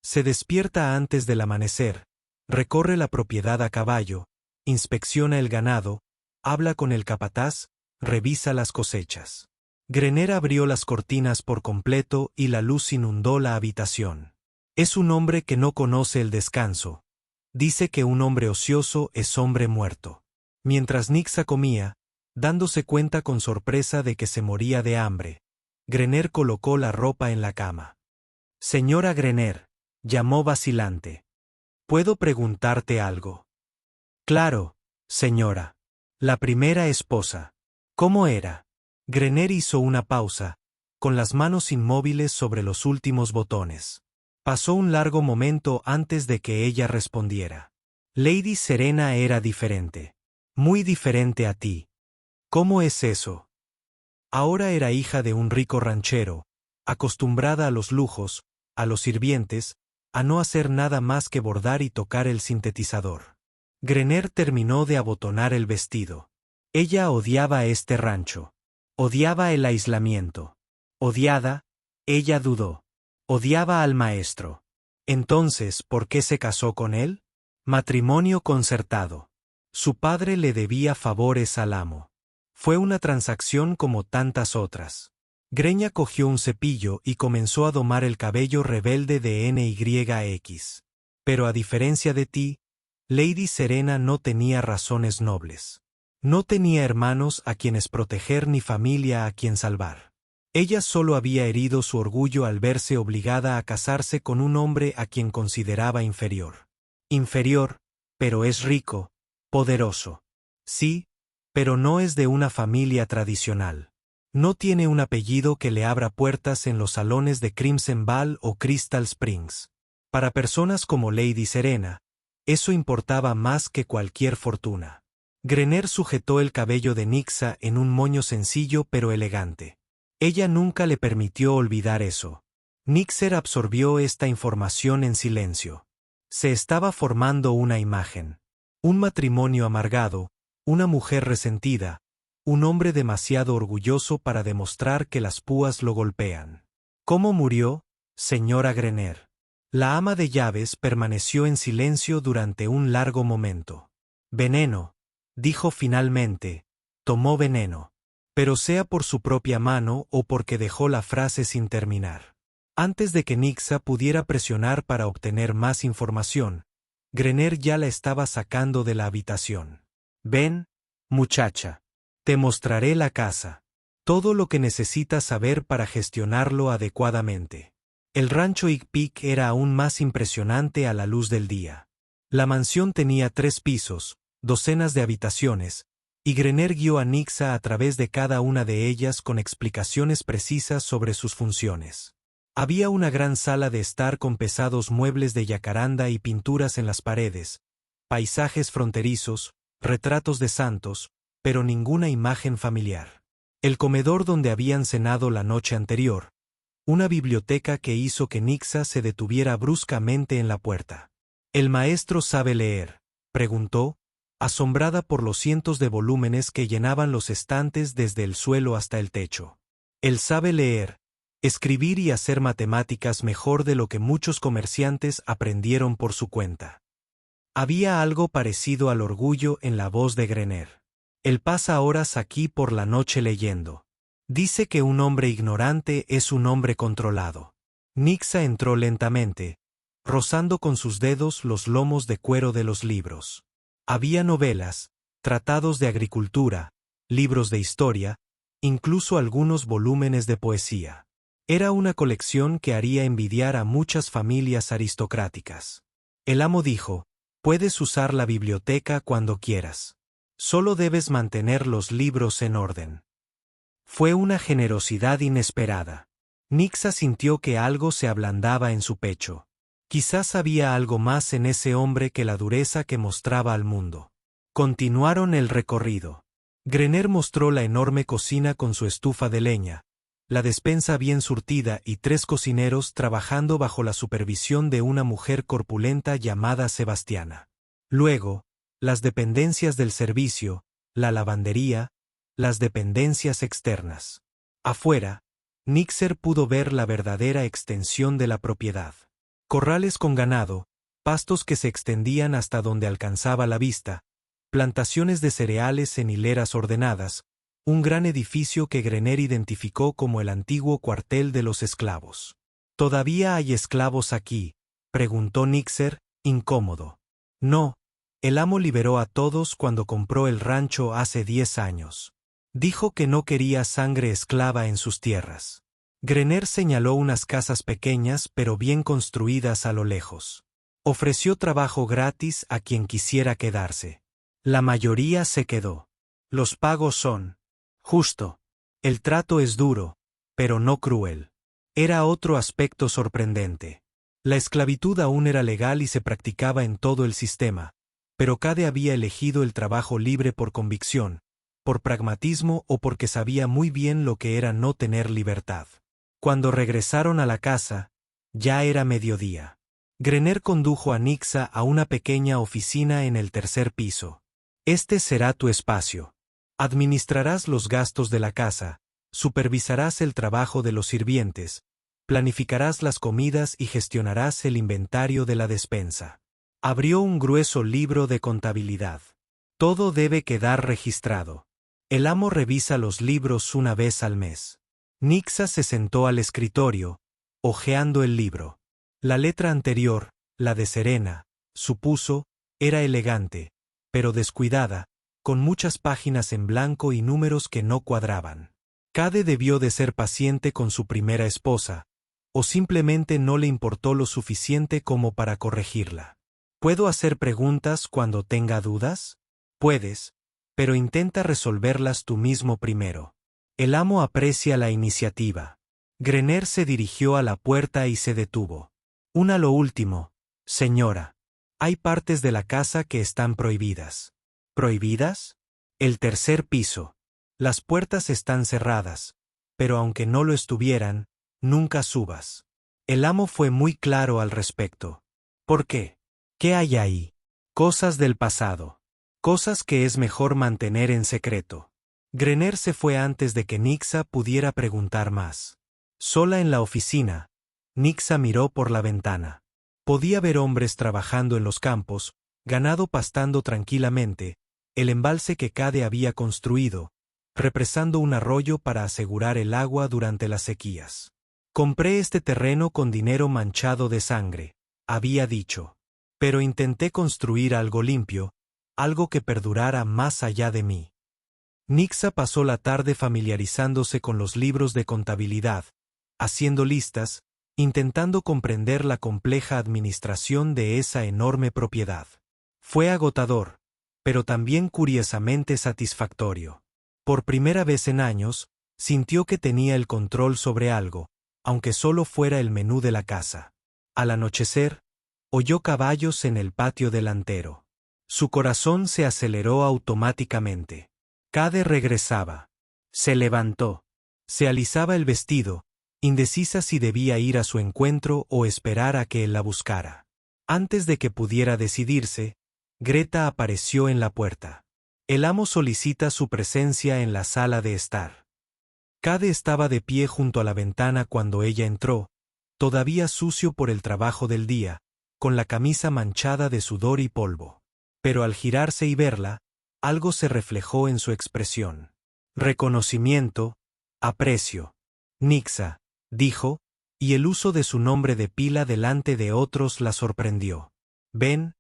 [SPEAKER 1] Se despierta antes del amanecer, recorre la propiedad a caballo, inspecciona el ganado, habla con el capataz, revisa las cosechas. Grener abrió las cortinas por completo y la luz inundó la habitación. Es un hombre que no conoce el descanso. Dice que un hombre ocioso es hombre muerto. Mientras Nixa comía, dándose cuenta con sorpresa de que se moría de hambre, Grener colocó la ropa en la cama. Señora Grener, llamó vacilante. ¿Puedo preguntarte algo? Claro, señora. La primera esposa. ¿Cómo era? Grener hizo una pausa, con las manos inmóviles sobre los últimos botones. Pasó un largo momento antes de que ella respondiera. Lady Serena era diferente. Muy diferente a ti. ¿Cómo es eso? Ahora era hija de un rico ranchero, acostumbrada a los lujos, a los sirvientes, a no hacer nada más que bordar y tocar el sintetizador. Grener terminó de abotonar el vestido. Ella odiaba este rancho. Odiaba el aislamiento. Odiada, ella dudó. Odiaba al maestro. Entonces, ¿por qué se casó con él? Matrimonio concertado. Su padre le debía favores al amo. Fue una transacción como tantas otras. Greña cogió un cepillo y comenzó a domar el cabello rebelde de NYX. Pero a diferencia de ti, Lady Serena no tenía razones nobles. No tenía hermanos a quienes proteger ni familia a quien salvar. Ella solo había herido su orgullo al verse obligada a casarse con un hombre a quien consideraba inferior. Inferior, pero es rico, poderoso. Sí, pero no es de una familia tradicional. No tiene un apellido que le abra puertas en los salones de Crimson Ball o Crystal Springs. Para personas como Lady Serena, eso importaba más que cualquier fortuna. Grener sujetó el cabello de Nixa en un moño sencillo pero elegante. Ella nunca le permitió olvidar eso. Nixer absorbió esta información en silencio. Se estaba formando una imagen. Un matrimonio amargado, una mujer resentida, un hombre demasiado orgulloso para demostrar que las púas lo golpean. ¿Cómo murió, señora Grener? La ama de llaves permaneció en silencio durante un largo momento. Veneno, dijo finalmente, tomó veneno. Pero sea por su propia mano o porque dejó la frase sin terminar. Antes de que Nixa pudiera presionar para obtener más información, Grener ya la estaba sacando de la habitación. Ven, muchacha. Te mostraré la casa. Todo lo que necesitas saber para gestionarlo adecuadamente. El rancho Ick Peak era aún más impresionante a la luz del día. La mansión tenía 3 pisos, docenas de habitaciones, y Grener guió a Nixa a través de cada una de ellas con explicaciones precisas sobre sus funciones. Había una gran sala de estar con pesados muebles de yacaranda y pinturas en las paredes, paisajes fronterizos, retratos de santos, pero ninguna imagen familiar. El comedor donde habían cenado la noche anterior, una biblioteca que hizo que Nixa se detuviera bruscamente en la puerta. ¿El maestro sabe leer?, preguntó, asombrada por los cientos de volúmenes que llenaban los estantes desde el suelo hasta el techo. Él sabe leer, escribir y hacer matemáticas mejor de lo que muchos comerciantes aprendieron por su cuenta. Había algo parecido al orgullo en la voz de Grener. Él pasa horas aquí por la noche leyendo. Dice que un hombre ignorante es un hombre controlado. Nixa entró lentamente, rozando con sus dedos los lomos de cuero de los libros. Había novelas, tratados de agricultura, libros de historia, incluso algunos volúmenes de poesía. Era una colección que haría envidiar a muchas familias aristocráticas. El amo dijo, puedes usar la biblioteca cuando quieras. Solo debes mantener los libros en orden. Fue una generosidad inesperada. Nixa sintió que algo se ablandaba en su pecho. Quizás había algo más en ese hombre que la dureza que mostraba al mundo. Continuaron el recorrido. Grener mostró la enorme cocina con su estufa de leña, la despensa bien surtida y 3 cocineros trabajando bajo la supervisión de una mujer corpulenta llamada Sebastiana. Luego, las dependencias del servicio, la lavandería, las dependencias externas. Afuera, Nixer pudo ver la verdadera extensión de la propiedad. Corrales con ganado, pastos que se extendían hasta donde alcanzaba la vista, plantaciones de cereales en hileras ordenadas, un gran edificio que Grener identificó como el antiguo cuartel de los esclavos. ¿Todavía hay esclavos aquí?, preguntó Nixer, incómodo. No, el amo liberó a todos cuando compró el rancho hace 10 años. Dijo que no quería sangre esclava en sus tierras. Grener señaló unas casas pequeñas pero bien construidas a lo lejos. Ofreció trabajo gratis a quien quisiera quedarse. La mayoría se quedó. Los pagos son justo. El trato es duro, pero no cruel. Era otro aspecto sorprendente. La esclavitud aún era legal y se practicaba en todo el sistema, pero Cade había elegido el trabajo libre por convicción, por pragmatismo o porque sabía muy bien lo que era no tener libertad. Cuando regresaron a la casa, ya era mediodía. Grener condujo a Nixa a una pequeña oficina en el tercer piso. Este será tu espacio. Administrarás los gastos de la casa, supervisarás el trabajo de los sirvientes, planificarás las comidas y gestionarás el inventario de la despensa. Abrió un grueso libro de contabilidad. Todo debe quedar registrado. El amo revisa los libros una vez al mes. Nixa se sentó al escritorio, hojeando el libro. La letra anterior, la de Serena, supuso, era elegante, pero descuidada, con muchas páginas en blanco y números que no cuadraban. Cade debió de ser paciente con su primera esposa, o simplemente no le importó lo suficiente como para corregirla. ¿Puedo hacer preguntas cuando tenga dudas? Puedes, pero intenta resolverlas tú mismo primero. El amo aprecia la iniciativa. Grener se dirigió a la puerta y se detuvo. Lo último, señora. Hay partes de la casa que están prohibidas. ¿Prohibidas? El tercer piso. Las puertas están cerradas, pero aunque no lo estuvieran, nunca subas. El amo fue muy claro al respecto. ¿Por qué? ¿Qué hay ahí? Cosas del pasado. Cosas que es mejor mantener en secreto. Grener se fue antes de que Nixa pudiera preguntar más. Sola en la oficina, Nixa miró por la ventana. Podía ver hombres trabajando en los campos, ganado pastando tranquilamente, el embalse que Cade había construido, represando un arroyo para asegurar el agua durante las sequías. Compré este terreno con dinero manchado de sangre, había dicho. Pero intenté construir algo limpio, algo que perdurara más allá de mí. Nixa pasó la tarde familiarizándose con los libros de contabilidad, haciendo listas, intentando comprender la compleja administración de esa enorme propiedad. Fue agotador, pero también curiosamente satisfactorio. Por primera vez en años, sintió que tenía el control sobre algo, aunque solo fuera el menú de la casa. Al anochecer, oyó caballos en el patio delantero. Su corazón se aceleró automáticamente. Cade regresaba. Se levantó. Se alisaba el vestido, indecisa si debía ir a su encuentro o esperar a que él la buscara. Antes de que pudiera decidirse, Greta apareció en la puerta. El amo solicita su presencia en la sala de estar. Cade estaba de pie junto a la ventana cuando ella entró, todavía sucio por el trabajo del día, con la camisa manchada de sudor y polvo. Pero al girarse y verla, algo se reflejó en su expresión. Reconocimiento, aprecio. Nixa, dijo, y el uso de su nombre de pila delante de otros la sorprendió. Ven,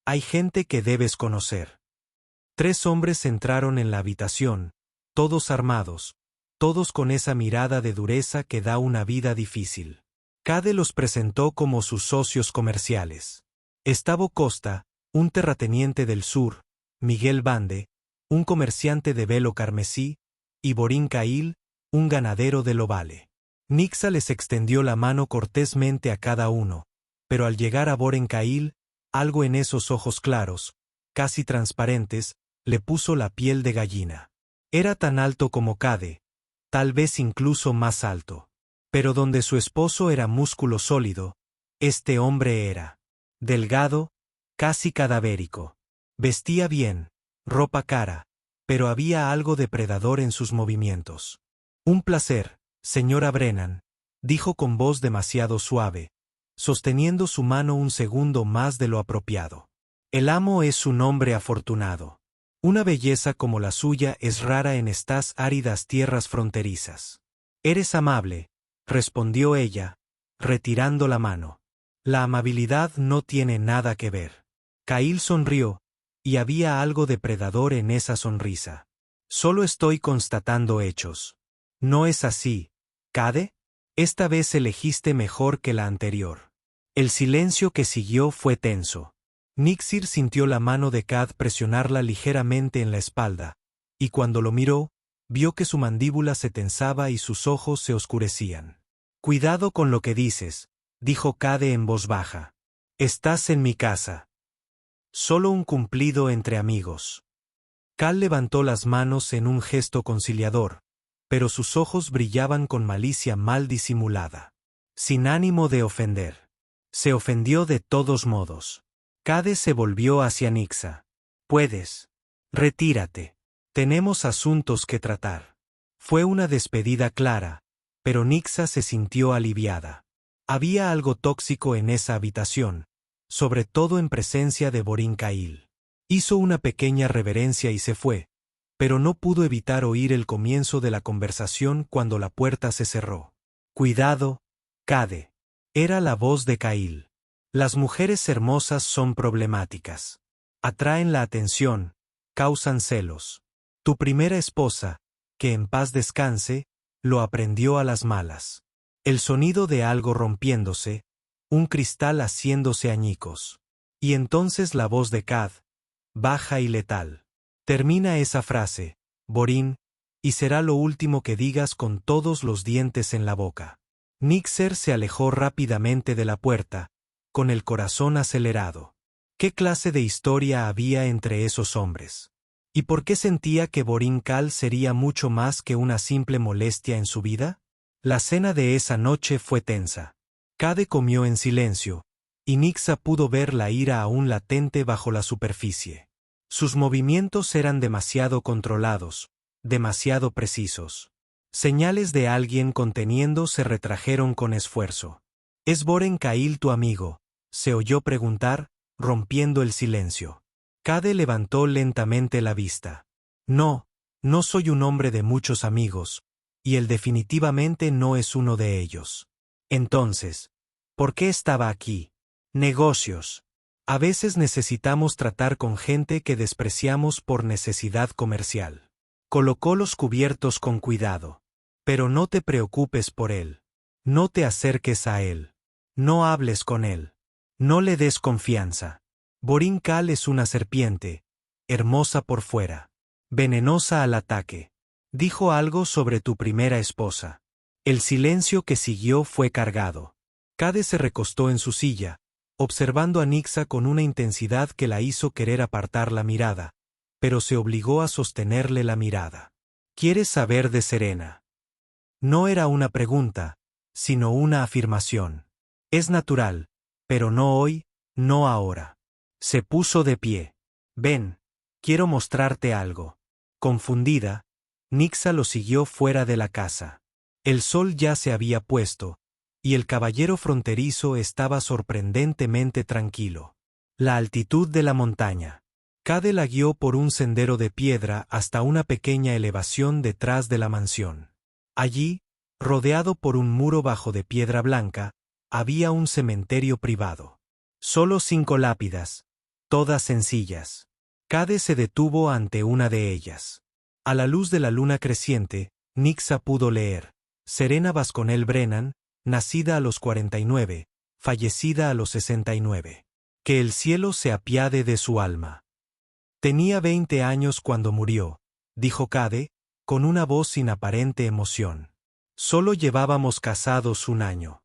[SPEAKER 1] hay gente que debes conocer. 3 hombres entraron en la habitación, todos armados, todos con esa mirada de dureza que da una vida difícil. Cade los presentó como sus socios comerciales. Estavo Costa, un terrateniente del sur, Miguel Bande, un comerciante de velo carmesí, y Borín Cail, un ganadero de Lovale. Nixa les extendió la mano cortésmente a cada uno, pero al llegar a Borín Cail, algo en esos ojos claros, casi transparentes, le puso la piel de gallina. Era tan alto como Cade, tal vez incluso más alto. Pero donde su esposo era músculo sólido, este hombre era delgado, casi cadavérico. Vestía bien, ropa cara, pero había algo depredador en sus movimientos. Un placer, señora Brennan, dijo con voz demasiado suave, sosteniendo su mano un segundo más de lo apropiado. El amo es un hombre afortunado. Una belleza como la suya es rara en estas áridas tierras fronterizas. Eres amable, respondió ella, retirando la mano. La amabilidad no tiene nada que ver. Kyle sonrió, y había algo depredador en esa sonrisa. Solo estoy constatando hechos. ¿No es así, Cade? Esta vez elegiste mejor que la anterior. El silencio que siguió fue tenso. Nixir sintió la mano de Cad presionarla ligeramente en la espalda, y cuando lo miró, vio que su mandíbula se tensaba y sus ojos se oscurecían. Cuidado con lo que dices, dijo Cade en voz baja. Estás en mi casa. Solo un cumplido entre amigos. Cal levantó las manos en un gesto conciliador, pero sus ojos brillaban con malicia mal disimulada. Sin ánimo de ofender. Se ofendió de todos modos. Cade se volvió hacia Nixa. Puedes. Retírate. Tenemos asuntos que tratar. Fue una despedida clara, pero Nixa se sintió aliviada. Había algo tóxico en esa habitación, sobre todo en presencia de Borin Kyle. Hizo una pequeña reverencia y se fue, pero no pudo evitar oír el comienzo de la conversación cuando la puerta se cerró. Cuidado, Cade. Era la voz de Kyle. Las mujeres hermosas son problemáticas. Atraen la atención, causan celos. Tu primera esposa, que en paz descanse, lo aprendió a las malas. El sonido de algo rompiéndose, un cristal haciéndose añicos. Y entonces la voz de Cad, baja y letal. Termina esa frase, Borin, y será lo último que digas con todos los dientes en la boca. Nixer se alejó rápidamente de la puerta, con el corazón acelerado. ¿Qué clase de historia había entre esos hombres? ¿Y por qué sentía que Borin Cal sería mucho más que una simple molestia en su vida? La cena de esa noche fue tensa. Cade comió en silencio, y Nixa pudo ver la ira aún latente bajo la superficie. Sus movimientos eran demasiado controlados, demasiado precisos. Señales de alguien conteniendo se retrajeron con esfuerzo. ¿Es Boren Kyle tu amigo?, se oyó preguntar, rompiendo el silencio. Cade levantó lentamente la vista. No, no soy un hombre de muchos amigos, y él definitivamente no es uno de ellos. Entonces, ¿por qué estaba aquí? Negocios. A veces necesitamos tratar con gente que despreciamos por necesidad comercial. Colocó los cubiertos con cuidado. Pero no te preocupes por él. No te acerques a él. No hables con él. No le des confianza. Borin Cal es una serpiente, hermosa por fuera, venenosa al ataque. Dijo algo sobre tu primera esposa. El silencio que siguió fue cargado. Cade se recostó en su silla, observando a Nixa con una intensidad que la hizo querer apartar la mirada, pero se obligó a sostenerle la mirada. ¿Quieres saber de Serena? No era una pregunta, sino una afirmación. Es natural, pero no hoy, no ahora. Se puso de pie. Ven, quiero mostrarte algo. Confundida, Nixa lo siguió fuera de la casa. El sol ya se había puesto, y el caballero fronterizo estaba sorprendentemente tranquilo. La altitud de la montaña. Cade la guió por un sendero de piedra hasta una pequeña elevación detrás de la mansión. Allí, rodeado por un muro bajo de piedra blanca, había un cementerio privado. Solo 5 lápidas, todas sencillas. Cade se detuvo ante una de ellas. A la luz de la luna creciente, Nixa pudo leer: Serena Vasconel Brennan, nacida a los 49, fallecida a los 69. Que el cielo se apiade de su alma. Tenía 20 años cuando murió, dijo Cade, con una voz sin aparente emoción. Solo llevábamos casados 1 año.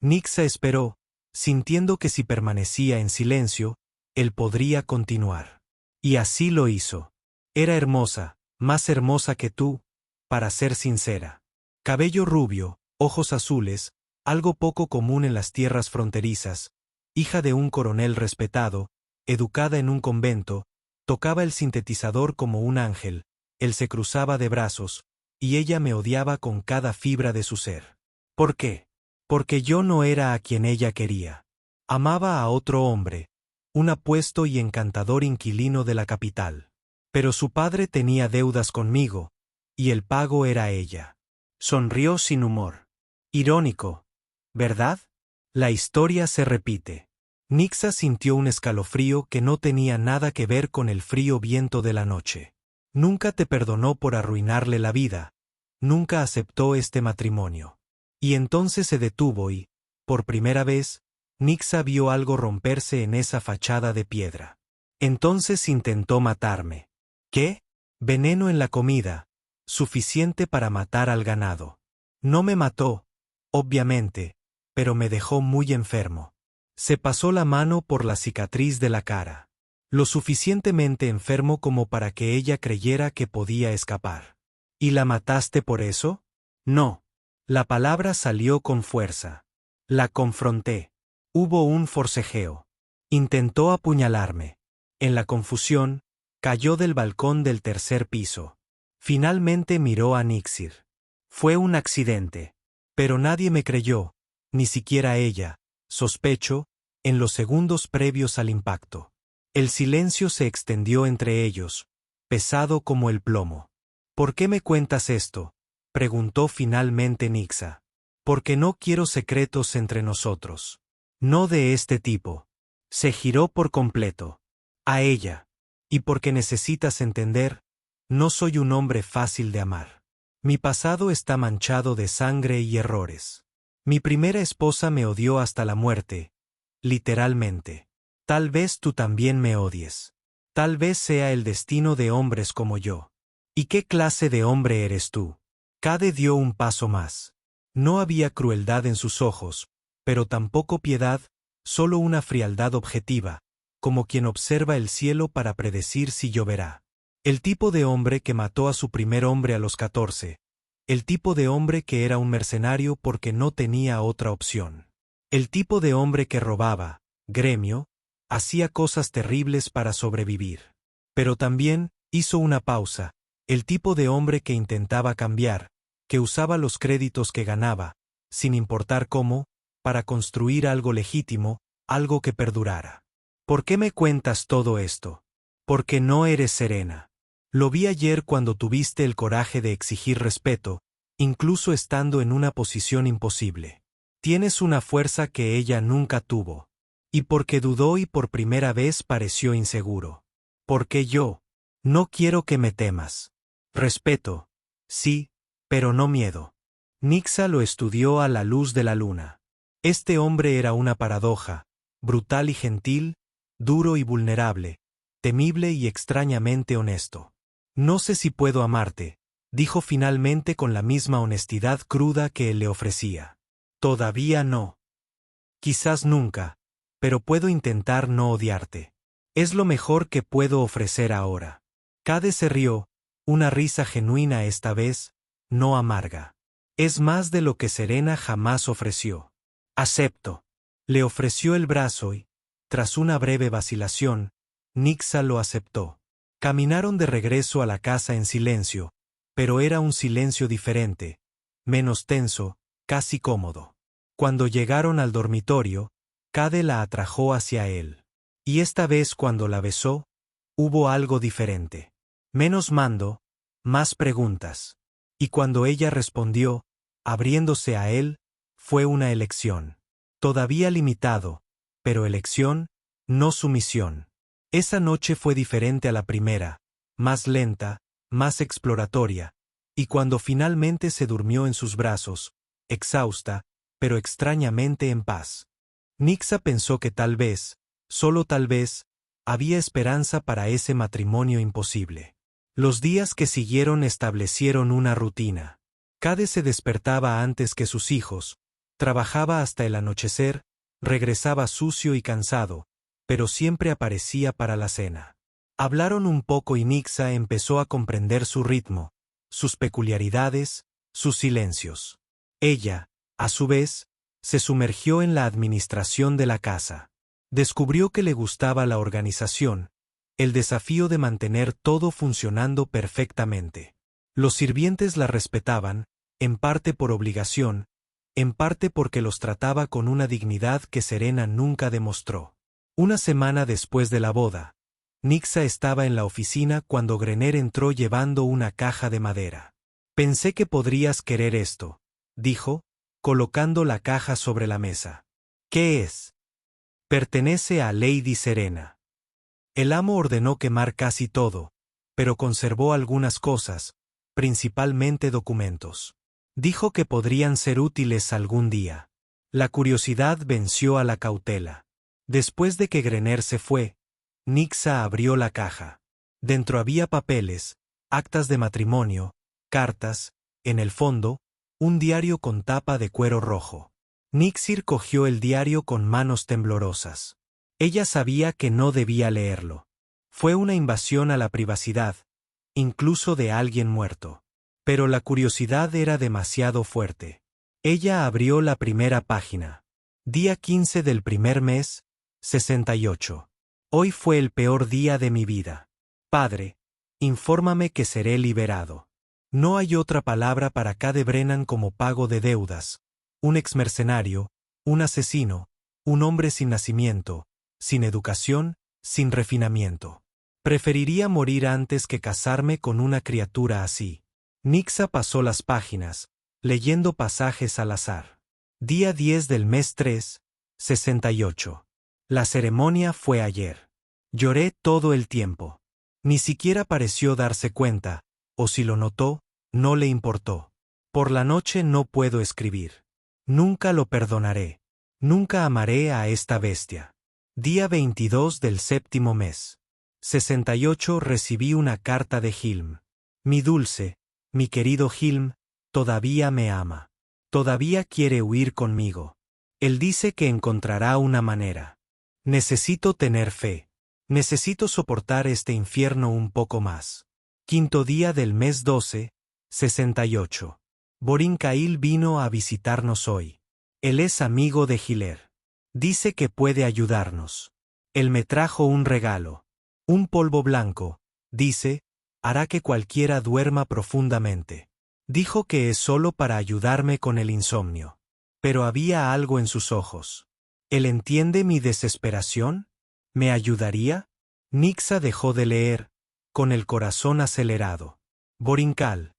[SPEAKER 1] Nixa esperó, sintiendo que si permanecía en silencio, él podría continuar. Y así lo hizo. Era hermosa, más hermosa que tú, para ser sincera. Cabello rubio, ojos azules, algo poco común en las tierras fronterizas, hija de un coronel respetado, educada en un convento, Tocaba el sintetizador como un ángel, él se cruzaba de brazos, y ella me odiaba con cada fibra de su ser. ¿Por qué? Porque yo no era a quien ella quería. Amaba a otro hombre, un apuesto y encantador inquilino de la capital. Pero su padre tenía deudas conmigo, y el pago era ella. Sonrió sin humor. Irónico, ¿verdad? La historia se repite. Nixa sintió un escalofrío que no tenía nada que ver con el frío viento de la noche. Nunca te perdonó por arruinarle la vida, nunca aceptó este matrimonio. Y entonces se detuvo y, por primera vez, Nixa vio algo romperse en esa fachada de piedra. Entonces intentó matarme. ¿Qué? Veneno en la comida, suficiente para matar al ganado. No me mató, obviamente, pero me dejó muy enfermo. Se pasó la mano por la cicatriz de la cara. Lo suficientemente enfermo como para que ella creyera que podía escapar. ¿Y la mataste por eso? No. La palabra salió con fuerza. La confronté. Hubo un forcejeo. Intentó apuñalarme. En la confusión, cayó del balcón del tercer piso. Finalmente miró a Nixir. Fue un accidente. Pero nadie me creyó, ni siquiera ella, sospecho, en los segundos previos al impacto. El silencio se extendió entre ellos, pesado como el plomo. ¿Por qué me cuentas esto?, preguntó finalmente Nixa. Porque no quiero secretos entre nosotros. No de este tipo. Se giró por completo. A ella. Y porque necesitas entender, no soy un hombre fácil de amar. Mi pasado está manchado de sangre y errores. Mi primera esposa me odió hasta la muerte, literalmente. Tal vez tú también me odies. Tal vez sea el destino de hombres como yo. ¿Y qué clase de hombre eres tú? Cade dio un paso más. No había crueldad en sus ojos, pero tampoco piedad, solo una frialdad objetiva, como quien observa el cielo para predecir si lloverá. El tipo de hombre que mató a su primer hombre a los 14. El tipo de hombre que era un mercenario porque no tenía otra opción. El tipo de hombre que robaba, gremio, hacía cosas terribles para sobrevivir. Pero también, hizo una pausa, el tipo de hombre que intentaba cambiar, que usaba los créditos que ganaba, sin importar cómo, para construir algo legítimo, algo que perdurara. ¿Por qué me cuentas todo esto? Porque no eres serena. Lo vi ayer cuando tuviste el coraje de exigir respeto, incluso estando en una posición imposible. Tienes una fuerza que ella nunca tuvo. Y porque dudó y por primera vez pareció inseguro. Porque yo. No quiero que me temas. Respeto. Sí, pero no miedo. Nixa lo estudió a la luz de la luna. Este hombre era una paradoja, brutal y gentil, duro y vulnerable, temible y extrañamente honesto. No sé si puedo amarte, dijo finalmente con la misma honestidad cruda que él le ofrecía. Todavía no. Quizás nunca, pero puedo intentar no odiarte. Es lo mejor que puedo ofrecer ahora. Cade se rió, una risa genuina esta vez, no amarga. Es más de lo que Serena jamás ofreció. Acepto. Le ofreció el brazo y, tras una breve vacilación, Nixa lo aceptó. Caminaron de regreso a la casa en silencio, pero era un silencio diferente, menos tenso, casi cómodo. Cuando llegaron al dormitorio, Cade la atrajo hacia él. Y esta vez cuando la besó, hubo algo diferente. Menos mando, más preguntas. Y cuando ella respondió, abriéndose a él, fue una elección. Todavía limitado, pero elección, no sumisión. Esa noche fue diferente a la primera, más lenta, más exploratoria, y cuando finalmente se durmió en sus brazos, exhausta, pero extrañamente en paz. Nixa pensó que tal vez, solo tal vez, había esperanza para ese matrimonio imposible. Los días que siguieron establecieron una rutina. Cade se despertaba antes que sus hijos, trabajaba hasta el anochecer, regresaba sucio y cansado, pero siempre aparecía para la cena. Hablaron un poco y Nixa empezó a comprender su ritmo, sus peculiaridades, sus silencios. Ella, a su vez, se sumergió en la administración de la casa. Descubrió que le gustaba la organización, el desafío de mantener todo funcionando perfectamente. Los sirvientes la respetaban, en parte por obligación, en parte porque los trataba con una dignidad que Serena nunca demostró. Una semana después de la boda, Nixa estaba en la oficina cuando Grener entró llevando una caja de madera. «Pensé que podrías querer esto», dijo, colocando la caja sobre la mesa. «¿Qué es?» «Pertenece a Lady Serena». El amo ordenó quemar casi todo, pero conservó algunas cosas, principalmente documentos. Dijo que podrían ser útiles algún día. La curiosidad venció a la cautela. Después de que Grener se fue, Nixa abrió la caja. Dentro había papeles, actas de matrimonio, cartas, en el fondo, un diario con tapa de cuero rojo. Nixir cogió el diario con manos temblorosas. Ella sabía que no debía leerlo. Fue una invasión a la privacidad, incluso de alguien muerto. Pero la curiosidad era demasiado fuerte. Ella abrió la primera página. Día 15 del primer mes, 68. Hoy fue el peor día de mi vida. Padre, infórmame que seré liberado. No hay otra palabra para Cade Brennan como pago de deudas. Un exmercenario, un asesino, un hombre sin nacimiento, sin educación, sin refinamiento. Preferiría morir antes que casarme con una criatura así. Nixa pasó las páginas, leyendo pasajes al azar. Día 10 del mes 3, 68. La ceremonia fue ayer. Lloré todo el tiempo. Ni siquiera pareció darse cuenta, o si lo notó, no le importó. Por la noche no puedo escribir. Nunca lo perdonaré. Nunca amaré a esta bestia. Día 22 del séptimo mes. 68. Recibí una carta de Hilm. Mi dulce, mi querido Hilm, todavía me ama. Todavía quiere huir conmigo. Él dice que encontrará una manera. Necesito tener fe. Necesito soportar este infierno un poco más. Quinto día del mes 12, 68. Borin Cail vino a visitarnos hoy. Él es amigo de Hiller. Dice que puede ayudarnos. Él me trajo un regalo. Un polvo blanco, dice, hará que cualquiera duerma profundamente. Dijo que es solo para ayudarme con el insomnio. Pero había algo en sus ojos. ¿Él entiende mi desesperación? ¿Me ayudaría? Nixa dejó de leer, con el corazón acelerado. Borinkal,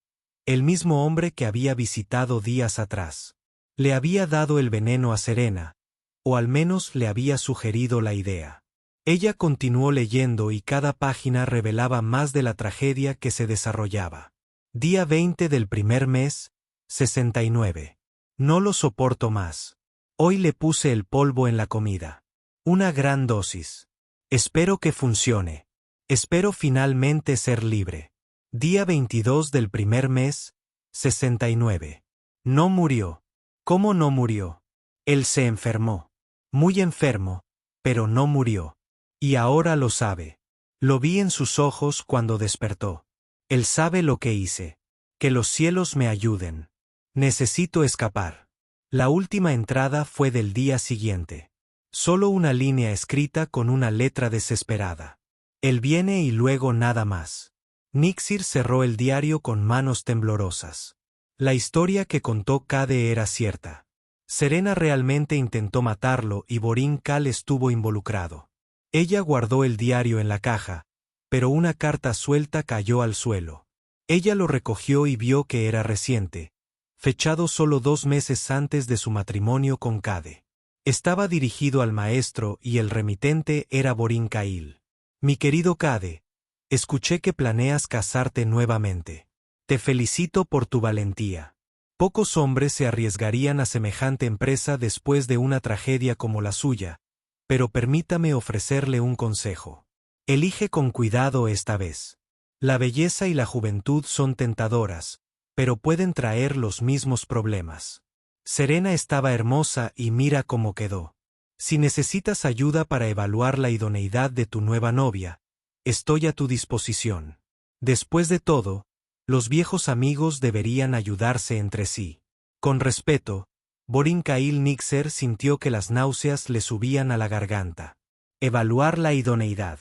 [SPEAKER 1] el mismo hombre que había visitado días atrás. Le había dado el veneno a Serena, o al menos le había sugerido la idea. Ella continuó leyendo y cada página revelaba más de la tragedia que se desarrollaba. Día 20 del primer mes, 69. No lo soporto más. Hoy le puse el polvo en la comida. Una gran dosis. Espero que funcione. Espero finalmente ser libre. Día 22 del primer mes, 69. No murió. ¿Cómo no murió? Él se enfermó. Muy enfermo, pero no murió. Y ahora lo sabe. Lo vi en sus ojos cuando despertó. Él sabe lo que hice. Que los cielos me ayuden. Necesito escapar. La última entrada fue del día siguiente. Solo una línea escrita con una letra desesperada. Él viene y luego nada más. Nixir cerró el diario con manos temblorosas. La historia que contó Cade era cierta. Serena realmente intentó matarlo y Borinkal estuvo involucrado. Ella guardó el diario en la caja, pero una carta suelta cayó al suelo. Ella lo recogió y vio que era reciente, fechado solo 2 meses antes de su matrimonio con Cade. Estaba dirigido al maestro y el remitente era Borinkal. Mi querido Cade, escuché que planeas casarte nuevamente. Te felicito por tu valentía. Pocos hombres se arriesgarían a semejante empresa después de una tragedia como la suya, pero permítame ofrecerle un consejo. Elige con cuidado esta vez. La belleza y la juventud son tentadoras, pero pueden traer los mismos problemas. Serena estaba hermosa y mira cómo quedó. Si necesitas ayuda para evaluar la idoneidad de tu nueva novia, estoy a tu disposición. Después de todo, los viejos amigos deberían ayudarse entre sí. Con respeto, Borinkal Nixer sintió que las náuseas le subían a la garganta. Evaluar la idoneidad.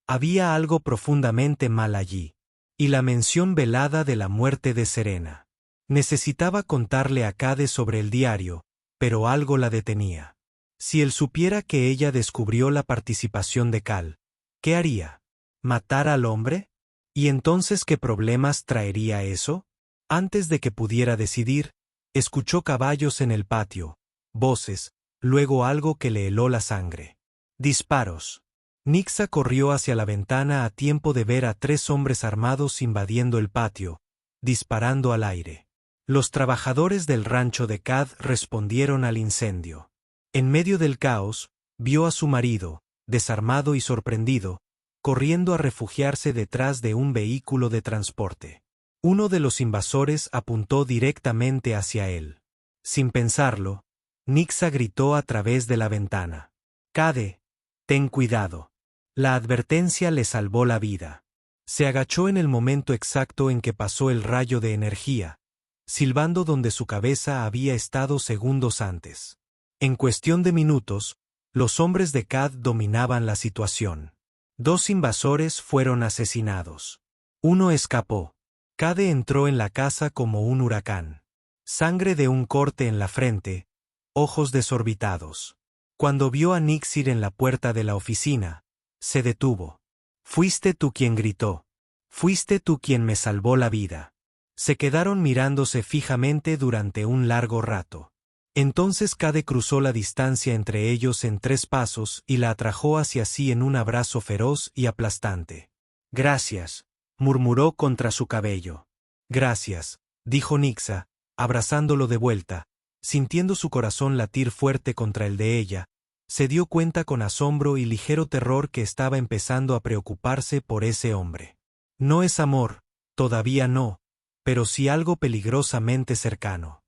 [SPEAKER 1] Había algo profundamente mal allí. Y la mención velada de la muerte de Serena. Necesitaba contarle a Cade sobre el diario, pero algo la detenía. Si él supiera que ella descubrió la participación de Cal, ¿qué haría? ¿Matar al hombre? ¿Y entonces qué problemas traería eso? Antes de que pudiera decidir, escuchó caballos en el patio, voces, luego algo que le heló la sangre. Disparos. Nixa corrió hacia la ventana a tiempo de ver a 3 hombres armados invadiendo el patio, disparando al aire. Los trabajadores del rancho de Cad respondieron al incendio. En medio del caos, vio a su marido, desarmado y sorprendido, corriendo a refugiarse detrás de un vehículo de transporte. Uno de los invasores apuntó directamente hacia él. Sin pensarlo, Nixa gritó a través de la ventana. «Cade, ten cuidado». La advertencia le salvó la vida. Se agachó en el momento exacto en que pasó el rayo de energía, silbando donde su cabeza había estado segundos antes. En cuestión de minutos, los hombres de Cad dominaban la situación. 2 invasores fueron asesinados. Uno escapó. Cade entró en la casa como un huracán. Sangre de un corte en la frente, ojos desorbitados. Cuando vio a Nixir en la puerta de la oficina, se detuvo. «Fuiste tú quien gritó. Fuiste tú quien me salvó la vida». Se quedaron mirándose fijamente durante un largo rato. Entonces Cade cruzó la distancia entre ellos en 3 pasos y la atrajo hacia sí en un abrazo feroz y aplastante. «Gracias», murmuró contra su cabello. «Gracias», dijo Nixa, abrazándolo de vuelta, sintiendo su corazón latir fuerte contra el de ella. Se dio cuenta con asombro y ligero terror que estaba empezando a preocuparse por ese hombre. No es amor, todavía no, pero sí algo peligrosamente cercano.